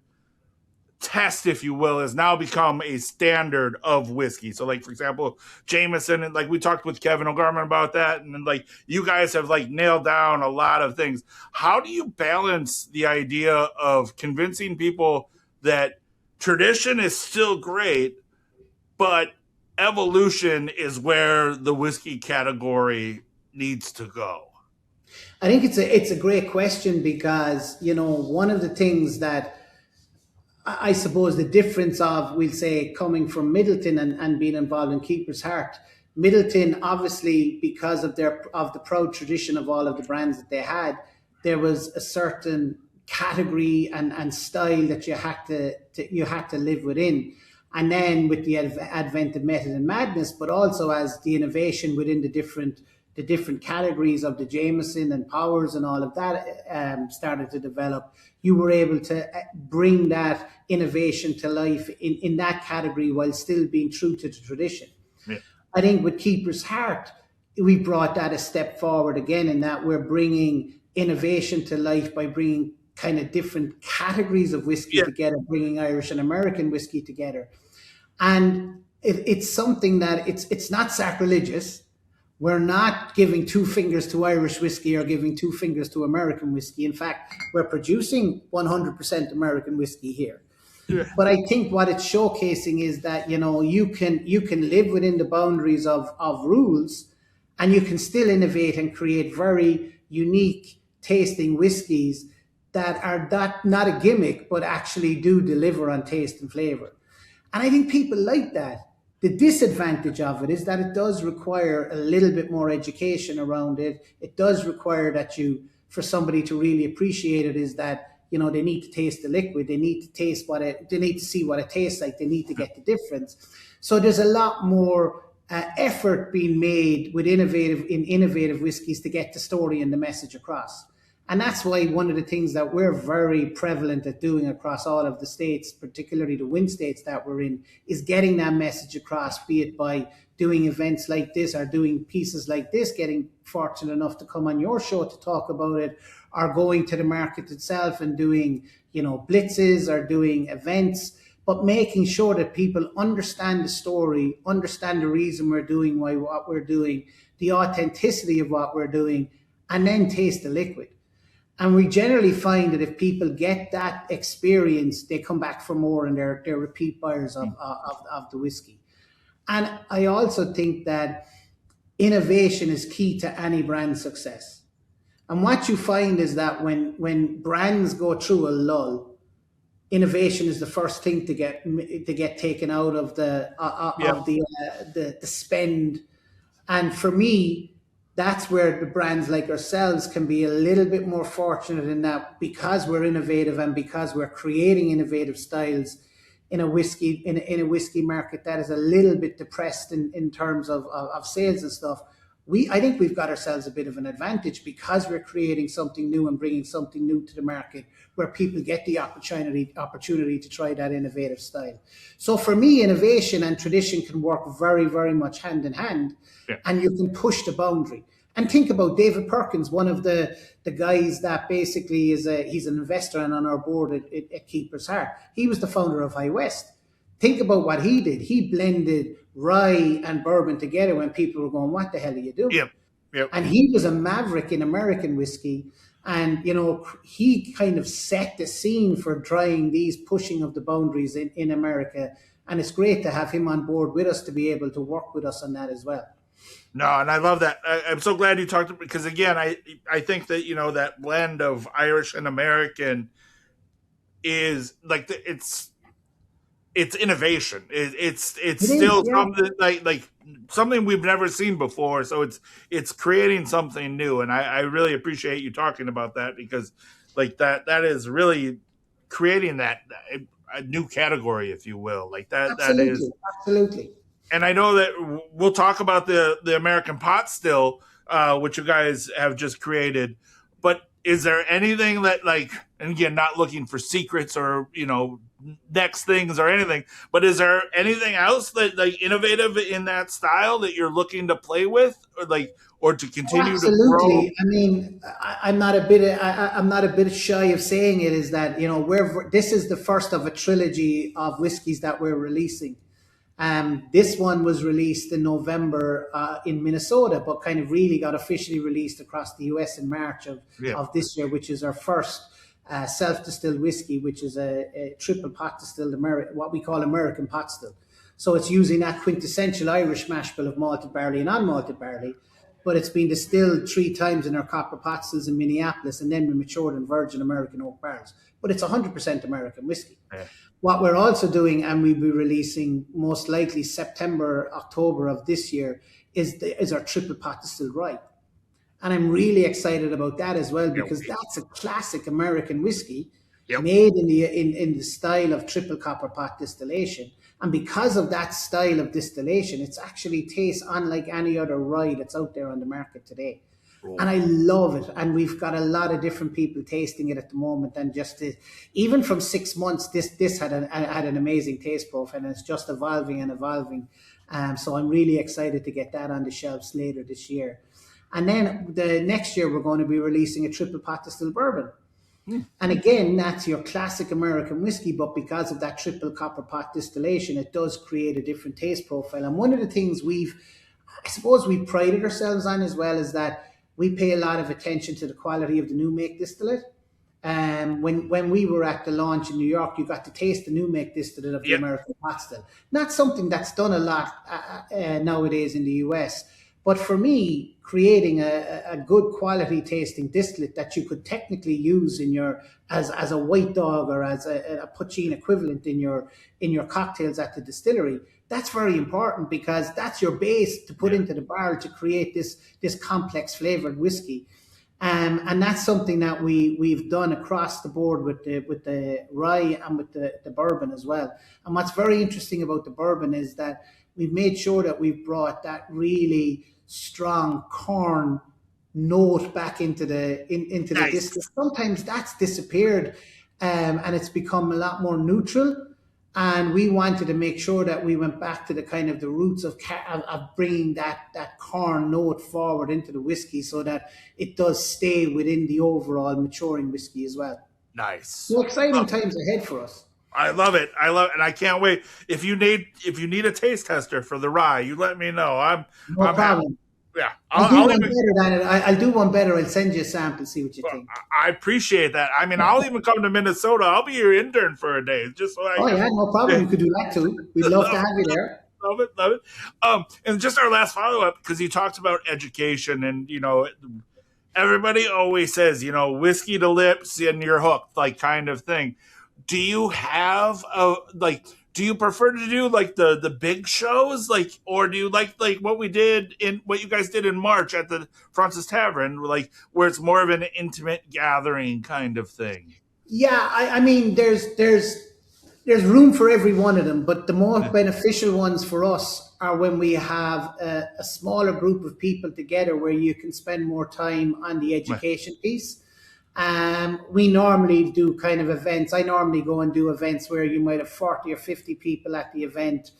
test, if you will, has now become a standard of whiskey. So, like for example, Jameson, and like we talked with Kevin O'Gorman about that, and then like you guys have like nailed down a lot of things. How do you balance the idea of convincing people that tradition is still great, but evolution is where the whiskey category needs to go? I think it's a great question because one of the things that I suppose the difference of, we'll say, coming from Midleton and being involved in Keeper's Heart. Midleton, obviously, because of the proud tradition of all of the brands that they had, there was a certain category and style that you had to live within. And then with the advent of Method and Madness, but also as the innovation within the different categories of the Jameson and Powers and all of that started to develop, you were able to bring that innovation to life in that category while still being true to the tradition. Yeah. I think with Keeper's Heart, we brought that a step forward again in that we're bringing innovation to life by bringing kind of different categories of whiskey Yeah. together, bringing Irish and American whiskey together. And it's something that it's not sacrilegious. We're not giving two fingers to Irish whiskey or giving two fingers to American whiskey. In fact, we're producing 100% American whiskey here. Yeah. But I think what it's showcasing is that you can live within the boundaries of rules, and you can still innovate and create very unique tasting whiskies that are not a gimmick, but actually do deliver on taste and flavor. And I think people like that. The disadvantage of it is that it does require a little bit more education around it. It does require that for somebody to really appreciate it, is that they need to taste the liquid. They need to they need to see what it tastes like. They need to get the difference. So there's a lot more effort being made with innovative whiskies to get the story and the message across. And that's why one of the things that we're very prevalent at doing across all of the states, particularly the Win states that we're in, is getting that message across, be it by doing events like this or doing pieces like this, getting fortunate enough to come on your show to talk about it, or going to the market itself and doing, blitzes or doing events, but making sure that people understand the story, understand the reason we're doing what we're doing, the authenticity of what we're doing, and then taste the liquid. And we generally find that if people get that experience, they come back for more, and they're repeat buyers of the whiskey. And I also think that innovation is key to any brand success. And what you find is that when brands go through a lull, innovation is the first thing to get taken out of the Yeah. the spend. And for me, that's where the brands like ourselves can be a little bit more fortunate in that, because we're innovative and because we're creating innovative styles in a whiskey market that is a little bit depressed in terms of sales and stuff. I think we've got ourselves a bit of an advantage because we're creating something new and bringing something new to the market where people get the opportunity to try that innovative style. So for me, innovation and tradition can work very, very much hand in hand, Yeah. and you can push the boundary. And think about David Perkins, one of the guys that basically he's an investor and on our board at Keeper's Heart. He was the founder of High West. Think about what he did. He blended rye and bourbon together when people were going, "What the hell are you doing?" Yep. Yep. And he was a maverick in American whiskey. And, he kind of set the scene for trying these pushing of the boundaries in America. And it's great to have him on board with us to be able to work with us on that as well. No, and I love that. I'm so glad you talked, because again, I think that that blend of Irish and American is like it's innovation. It's still Yeah. something like something we've never seen before. So it's creating something new, and I really appreciate you talking about that, because like that is really creating that a new category, if you will, like that. That Absolutely, is, absolutely. and I know that we'll talk about the American pot still, which you guys have just created. But is there anything that like, and again, not looking for secrets or next things or anything, but is there anything else that like innovative in that style that you're looking to play with, or like, or to Oh, continue to grow? absolutely. I mean, I'm not a bit. I'm not a bit shy of saying it. Is that this is the first of a trilogy of whiskies that we're releasing. This one was released in November in Minnesota, but kind of really got officially released across the US in March Yeah, of this year, which is our first self-distilled whiskey, which is a triple pot distilled what we call American pot still. So it's using that quintessential Irish mash bill of malted barley and unmalted barley, but it's been distilled 3 times in our copper pot stills in Minneapolis and then been matured in virgin American oak barrels. But it's 100% American whiskey. yeah, What we're also doing, and we'll be releasing most likely September, October of this year, is our triple pot distilled rye. And I'm really excited about that as well yeah, because that's a classic American whiskey yep, made in the style of triple copper pot distillation. And because of that style of distillation, it's actually tastes unlike any other rye that's out there on the market today. cool. And I love it. And we've got a lot of different people tasting it at the moment. And even from 6 months, this had an amazing taste profile, and it's just evolving and evolving. So I'm really excited to get that on the shelves later this year. And then the next year, we're going to be releasing a triple pot distilled bourbon. And again, that's your classic American whiskey, but because of that triple copper pot distillation, it does create a different taste profile. And one of the things I suppose we prided ourselves on as well is that we pay a lot of attention to the quality of the new make distillate. When we were at the launch in New York, you got to taste the new make distillate of the Yep, American pot still. Not something that's done a lot nowadays in the US. But for me, creating a good quality tasting distillate that you could technically use in your as a white dog or as a poachine equivalent in your cocktails at the distillery, that's very important because that's your base to put yeah, into the barrel to create this complex flavored whiskey. And that's something that we've done across the board with the rye and with the bourbon as well. And what's very interesting about the bourbon is that we've made sure that we've brought that really strong corn note back into the nice. distillate. Sometimes that's disappeared, and it's become a lot more neutral. And we wanted to make sure that we went back to the kind of the roots of bringing that corn note forward into the whiskey, so that it does stay within the overall maturing whiskey as well. Nice. So exciting times ahead for us. I love it. I love it, and I can't wait. If you need a taste tester for the rye, you let me know. No I'm happy. problem. Yeah, I'll do I'll one even. better than it. I'll do one better. I'll send you a sample, see what you Well, think. I appreciate that. I mean, I'll even come to Minnesota. I'll be your intern for a day, just so I Oh can. yeah, no problem. You could do that too. We'd love to have you there. Love it, love it. And just our last follow up, because you talked about education, and everybody always says, whiskey to lips and you're hooked, like kind of thing. Do you have a like? Do you prefer to do like the big shows, like, or do you like what you guys did in March at the Francis Tavern, like where it's more of an intimate gathering kind of thing? Yeah, I mean, there's room for every one of them, but the most beneficial ones for us are when we have a smaller group of people together where you can spend more time on the Right. education piece. We normally do kind of events. I normally go and do events where you might have 40 or 50 people at the event.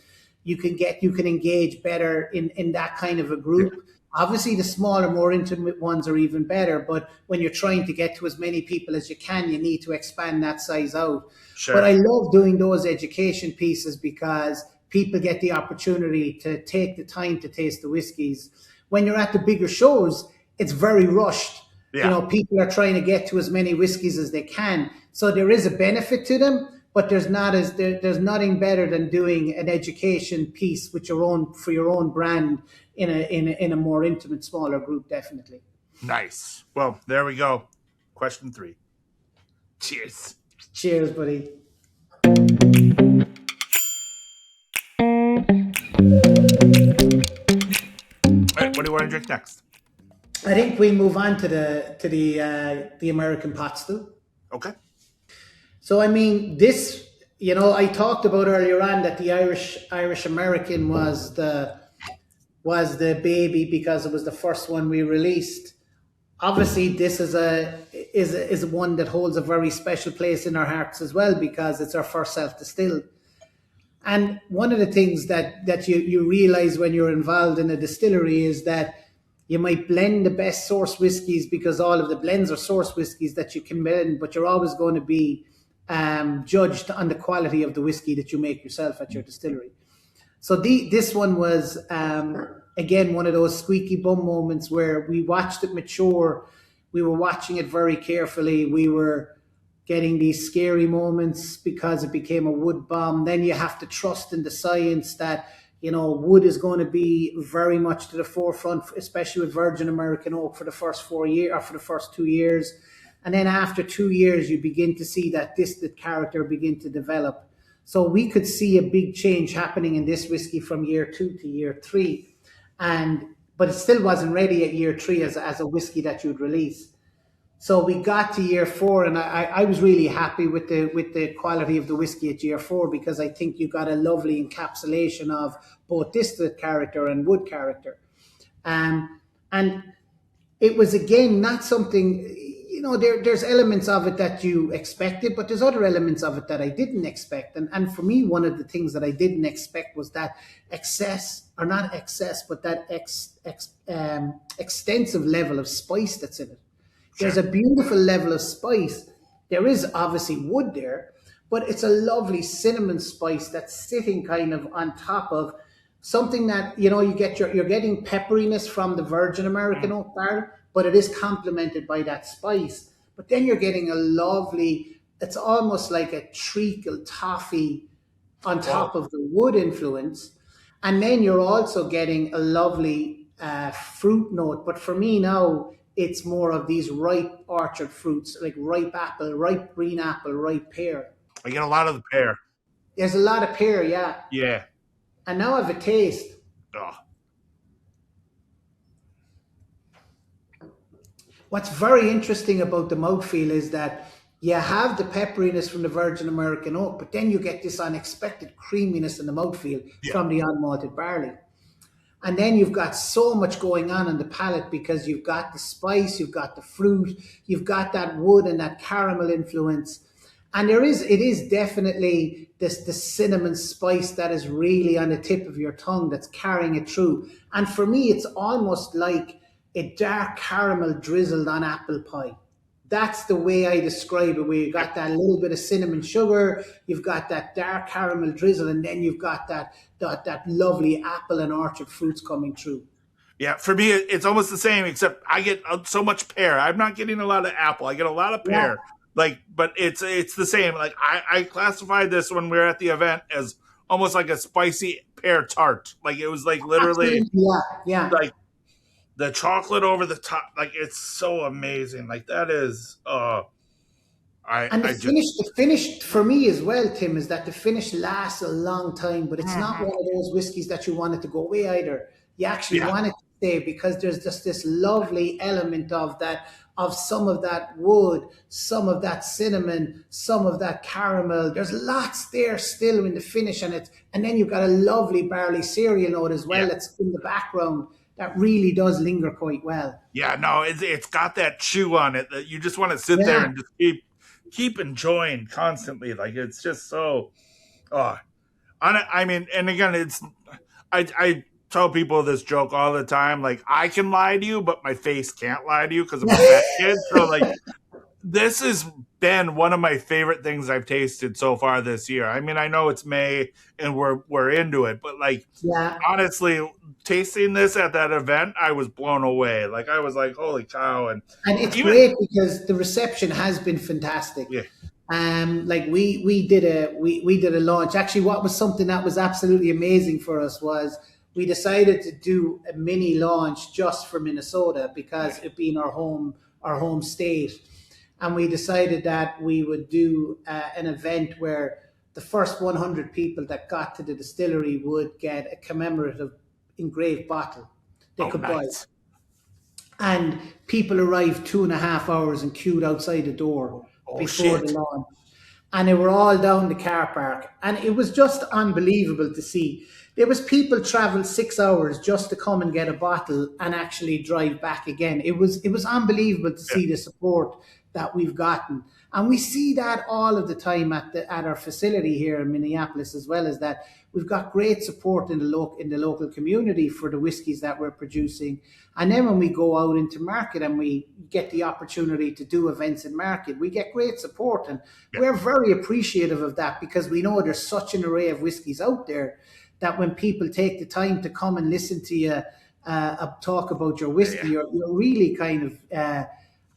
You can engage better in that kind of a Yeah. group. Obviously, the smaller, more intimate ones are even better. But when you're trying to get to as many people as you can, you need to expand that size out. But Sure. I love doing those education pieces because people get the opportunity to take the time to taste the whiskies. When you're at the bigger shows, it's very rushed. Yeah. People are trying to get to as many whiskies as they can. So there is a benefit to them, but there's nothing better than doing an education piece with for your own brand in a more intimate, smaller group, definitely. Nice. Well, there we go. Question 3. Cheers. Cheers, buddy. All right, what do you want to drink next? I think we move on to the American pot still. Okay. So I mean, this, I talked about earlier on that the Irish American was the baby because it was the first one we released. Obviously, this is one that holds a very special place in our hearts as well because it's our first self distilled. And one of the things that you realize when you're involved in a distillery is that you might blend the best source whiskies because all of the blends are source whiskies that you can blend, but you're always going to be judged on the quality of the whiskey that you make yourself at your distillery. So this one was again one of those squeaky bum moments where we watched it mature. We were watching it very carefully. We were getting these scary moments because it became a wood bomb. Then you have to trust in the science that wood is going to be very much to the forefront, especially with virgin American oak for the first 4 years or for the first 2 years. And then after 2 years, you begin to see that distillate character begin to develop. So we could see a big change happening in this whiskey from year 2 to year 3. But it still wasn't ready at year 3 as a whiskey that you'd release. So we got to year 4, and I was really happy with the quality of the whiskey at year 4 because I think you got a lovely encapsulation of both distillate character and wood character. And it was again not something, there's elements of it that you expected, but there's other elements of it that I didn't expect. And for me, one of the things that I didn't expect was that excess, or not excess, but that extensive level of spice that's in it. There's a beautiful level of spice. There is obviously wood there, but it's a lovely cinnamon spice that's sitting kind of on top of something that you're getting pepperiness from the virgin American oak barrel, but it is complemented by that spice. But then you're getting a lovely, it's almost like a treacle toffee on top of the wood influence. And then you're also getting a lovely fruit note. But for me now, it's more of these ripe orchard fruits, like ripe apple, ripe green apple, ripe pear. I get a lot of the pear. There's a lot of pear, yeah. Yeah. And now I have a taste. Oh. What's very interesting about the mouthfeel is that you have the pepperiness from the virgin American oak, but then you get this unexpected creaminess in the mouthfeel from the unmalted barley. And then you've got so much going on in the palate because you've got the spice, you've got the fruit, you've got that wood and that caramel influence. And it is definitely the cinnamon spice that is really on the tip of your tongue that's carrying it through. And for me, it's almost like a dark caramel drizzled on apple pie. That's the way I describe it, where you got that little bit of cinnamon sugar, you've got that dark caramel drizzle, and then you've got that lovely apple and orchard fruits coming through. Yeah, for me, it's almost the same, except I get so much pear. I'm not getting a lot of apple. I get a lot of pear. Yeah. But it's the same. Like I classified this when we were at the event as almost like a spicy pear tart. Like it was like literally, like the chocolate over the top. Like it's so amazing. Like that is. The finish for me as well, Tim, is that the finish lasts a long time, but it's not one of those whiskeys that you want it to go away either. You actually want it to stay because there's just this lovely element of that, of some of that wood, some of that cinnamon, some of that caramel. There's lots there still in the finish, and then you've got a lovely barley cereal note as well that's in the background that really does linger quite well. Yeah, no, it's got that chew on it that you just want to sit there and just keep enjoying constantly. Like it's just so I mean, and again, it's I tell people this joke all the time, like I can lie to you, but my face can't lie to you because I'm a fat kid. So like this has been one of my favorite things I've tasted so far this year. I mean, I know it's May and we're into it, but like honestly, tasting this at that event, I was blown away. Like I was like, holy cow. And it's great because the reception has been fantastic. Yeah. Like we did a launch. Actually, what was something that was absolutely amazing for us was we decided to do a mini launch just for Minnesota because it being our home state. And we decided that we would do an event where the first 100 people that got to the distillery would get a commemorative engraved bottle they could buy. And people arrived 2.5 hours and queued outside the door before the launch. and they were all down the car park, and it was just unbelievable to see. There was people travel 6 hours just to come and get a bottle and actually drive back again. It was unbelievable to Yeah. see the support that we've gotten, and we see that all of the time at our facility here in Minneapolis, as well as that we've got great support in the local community for the whiskies that we're producing. And then when we go out into market and we get the opportunity to do events in market, we get great support, and Yeah. we're very appreciative of that, because we know there's such an array of whiskies out there that when people take the time to come and listen to you talk about your whiskey, Yeah. you're really kind of,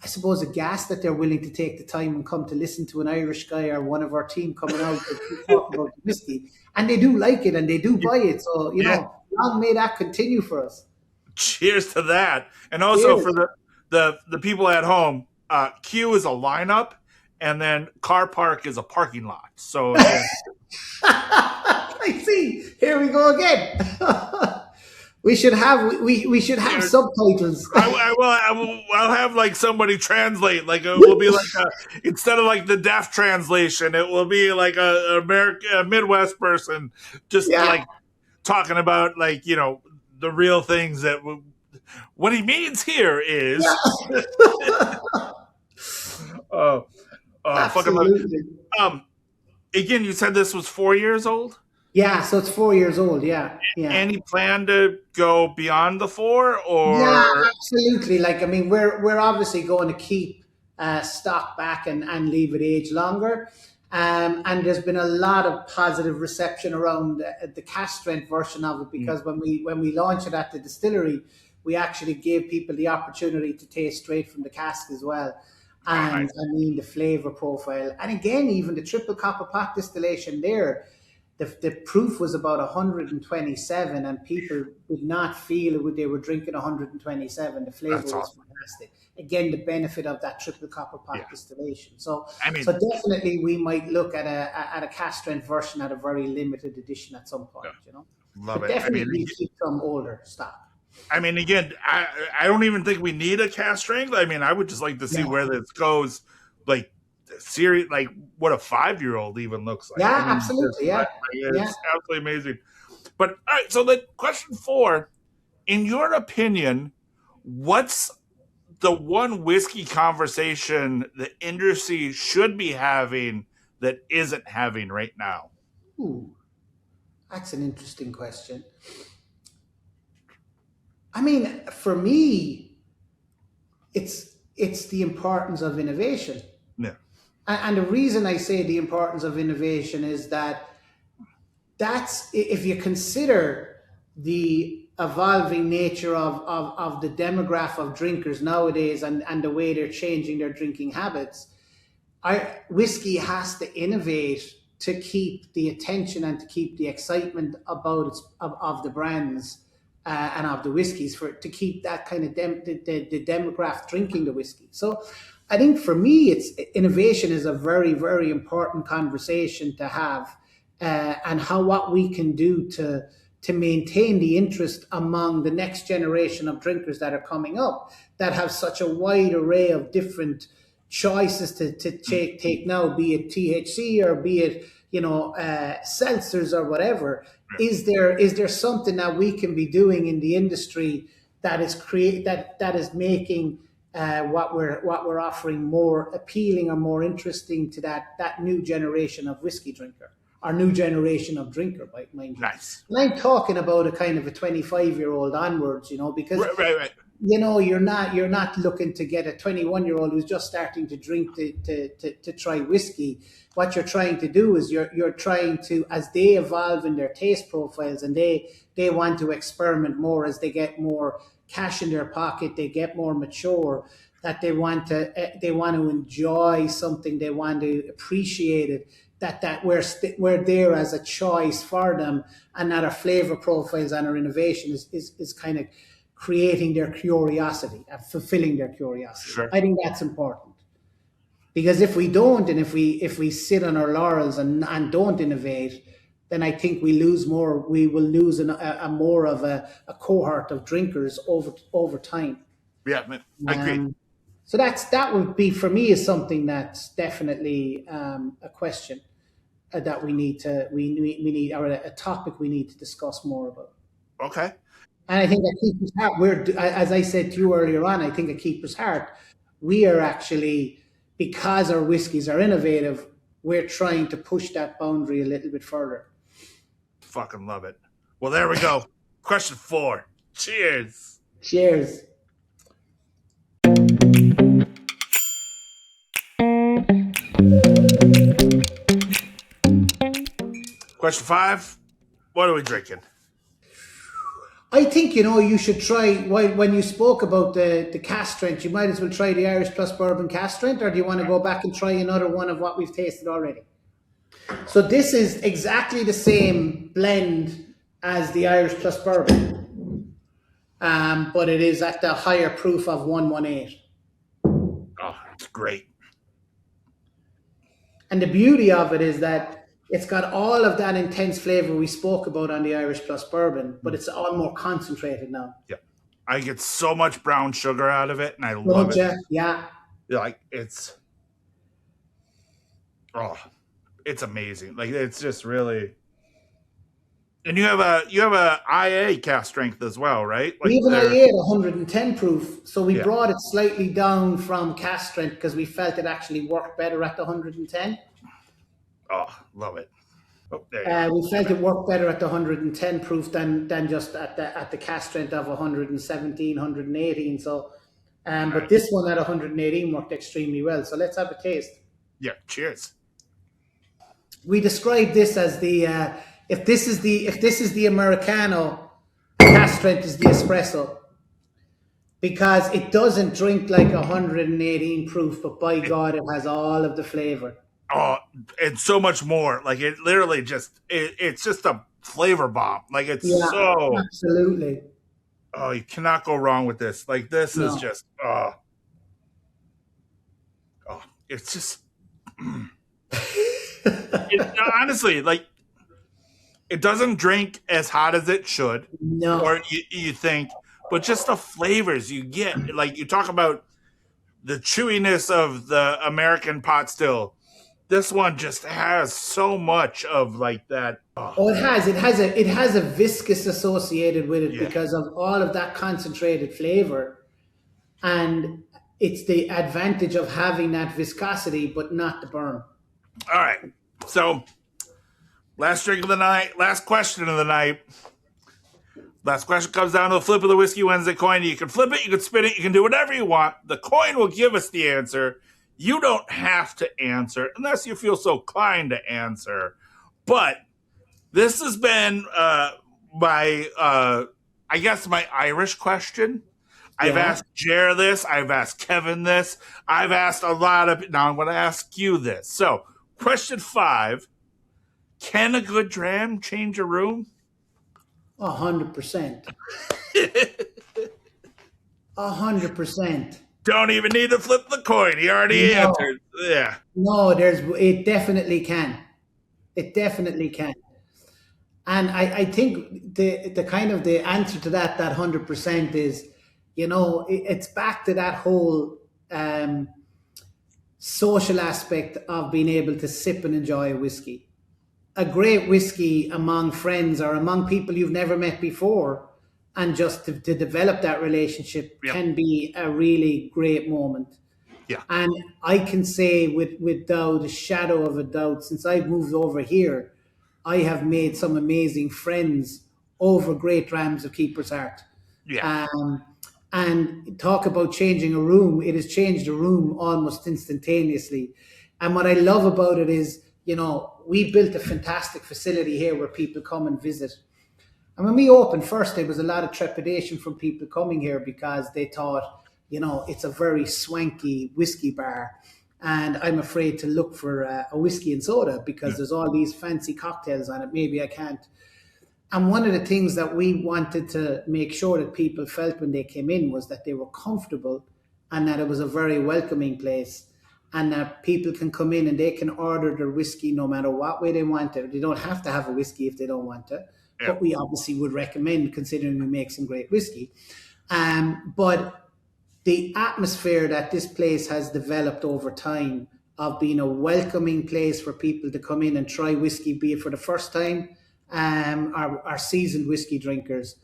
I suppose, aghast that they're willing to take the time and come to listen to an Irish guy or one of our team coming out to talk about the whiskey. And they do like it and they do buy it. So, Yeah. long may that continue for us. Cheers to that. And also Cheers. for the people at home, queue is a lineup, and then car park is a parking lot. So yeah. I see. Here we go again. we should have subtitles. I'll have like somebody translate. Like it will be like instead of like the deaf translation, it will be like a Midwest person just Yeah. like talking about like the real things that what he means here is. Fucking love. Absolutely. Again, you said this was 4 years old. Yeah, so it's 4 years old. Yeah. Any plan to go beyond the 4, or? Yeah, absolutely. Like, I mean, we're obviously going to keep stock back and leave it age longer. And there's been a lot of positive reception around the cask strength version of it, because when we launched it at the distillery, we actually gave people the opportunity to taste straight from the cask as well. And Nice. I mean, the flavor profile, and again, even the triple copper pot distillation there, the proof was about 127, and people did not feel they were drinking 127. The flavor That's was awesome. fantastic. Again, the benefit of that triple copper pot Yeah. distillation. So, I mean, so definitely we might look at a cask strength version at a very limited edition at some point. love But it. definitely keep some older stock. I mean, again, I don't even think we need a cask strength. I mean, I would just like to see Yeah. where this goes, like serious, like what a 5-year-old even looks like. Yeah, I mean, absolutely. Yeah. it's absolutely amazing. But all right, so the question 4, in your opinion, what's the one whiskey conversation the industry should be having that isn't having right now? Ooh, that's an interesting question. I mean, for me, it's the importance of innovation. Yeah. And the reason I say the importance of innovation is that's if you consider the evolving nature of the demographic of drinkers nowadays, and the way they're changing their drinking habits. Whiskey has to innovate to keep the attention and to keep the excitement about of the brands and of the whiskies, to keep that kind of the demographic drinking the whiskey. So I think for me, innovation is a very, very important conversation to have, and what we can do to maintain the interest among the next generation of drinkers that are coming up, that have such a wide array of different choices to take now, be it THC or be it seltzers or whatever. Is there something that we can be doing in the industry that is making what we're offering more appealing or more interesting to that new generation of whiskey drinker, or new generation of drinker, mind you. Nice. And I'm talking about a kind of a 25-year-old onwards, because Right. you're not looking to get a 21-year-old who's just starting to drink to try whiskey. What you're trying to do is you're trying to, as they evolve in their taste profiles, and they want to experiment more as they get more cash in their pocket, they get more mature, that they want to enjoy something, they want to appreciate it, that we're there as a choice for them, and that our flavor profiles and our innovation is kind of creating their curiosity and fulfilling their curiosity. Sure. I think that's important, because if we don't, and if we sit on our laurels and don't innovate, then I think we will lose a more of a cohort of drinkers over time. Yeah, I agree. So that would be for me is something that's definitely a question that we need or a topic we need to discuss more about. Okay. And I think at Keeper's Heart, as I said to you earlier on, I think at Keeper's Heart, we are actually, because our whiskies are innovative, we're trying to push that boundary a little bit further. Fucking love it. Well, there we go. Question 4. Cheers. Cheers. Question 5. What are we drinking? I think you should try. When you spoke about the cask strength, you might as well try the Irish Plus Bourbon cask strength, or do you want to go back and try another one of what we've tasted already? So this is exactly the same blend as the Irish Plus Bourbon, but it is at the higher proof of 118. Oh, it's great. And the beauty of it is that it's got all of that intense flavor we spoke about on the Irish Plus Bourbon, but it's all more concentrated now. Yeah. I get so much brown sugar out of it, and I love it. Yeah. Like, it's amazing. Like, it's just really. And you have a IA cask strength as well, right? Like, we have an IA at 110 proof, so we brought it slightly down from cask strength because we felt it actually worked better at the 110. Oh, love it. Oh, we felt it worked better at the 110 proof than just at the cask strength of 117, 118. So, but this one at 118 worked extremely well. So let's have a taste. Yeah, cheers. We describe this as the if this is the Americano, cask strength is the espresso, because it doesn't drink like 118 proof, but by God, it has all of the flavor. Oh, and so much more. Like, it literally it's just a flavor bomb. Like, it's so absolutely. Oh, you cannot go wrong with this. Like, this is just it's just honestly, like, it doesn't drink as hot as it should. No. Or you think, but just the flavors you get. Like, you talk about the chewiness of the American pot still. This one just has so much of like that. Oh, it has a viscous associated with it because of all of that concentrated flavor, and it's the advantage of having that viscosity, but not the burn. All right, so last drink of the night, last question of the night. Last question comes down to the flip of the Whiskey Wednesday coin. You can flip it, you can spin it, you can do whatever you want. The coin will give us the answer. You don't have to answer unless you feel so inclined to answer. But this has been my Irish question. I've asked Jer this. I've asked Kevin this. I've asked a lot of. Now I'm going to ask you this. So, question 5: can a good dram change a room? 100%. 100%. Don't even need to flip the coin. He already answered. Yeah. No, it definitely can. It definitely can. And I think the kind of the answer to that 100% is, it's back to that whole social aspect of being able to sip and enjoy a whiskey. A great whiskey among friends or among people you've never met before, and just to develop that relationship can be a really great moment. Yeah. And I can say without a shadow of a doubt, since I've moved over here, I have made some amazing friends over great drams of Keeper's Heart. Yeah. And talk about changing a room. It has changed a room almost instantaneously. And what I love about it is, we built a fantastic facility here where people come and visit. And when we opened first, there was a lot of trepidation from people coming here because they thought, it's a very swanky whiskey bar. And I'm afraid to look for a whiskey and soda because there's all these fancy cocktails on it. Maybe I can't. And one of the things that we wanted to make sure that people felt when they came in was that they were comfortable and that it was a very welcoming place, and that people can come in and they can order their whiskey no matter what way they want it. They don't have to have a whiskey if they don't want it. But we obviously would recommend, considering we make some great whiskey. But the atmosphere that this place has developed over time of being a welcoming place for people to come in and try whiskey, be it for the first time, our seasoned whiskey drinkers.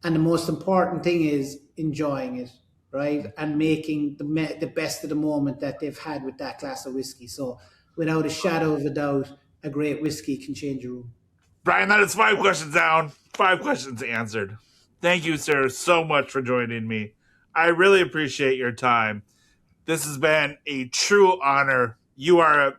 And the most important thing is enjoying it, right? And making the best of the moment that they've had with that glass of whiskey. So, without a shadow of a doubt, a great whiskey can change a room. Brian, that is 5 questions down, 5 questions answered. Thank you, sir, so much for joining me. I really appreciate your time. This has been a true honor. You are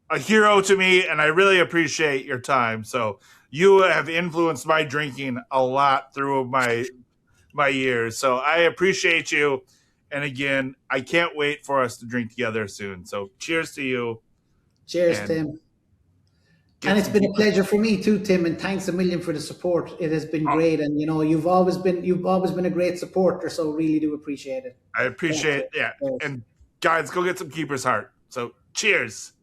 a hero to me, and I really appreciate your time. So you have influenced my drinking a lot through my years. So I appreciate you. And again, I can't wait for us to drink together soon. So cheers to you. Cheers, Tim. And it's been a pleasure for me too, Tim. And thanks a million for the support. It has been great, and you've always been a great supporter. So really do appreciate it. I appreciate it. Yeah. And guys, go get some Keeper's Heart. So cheers.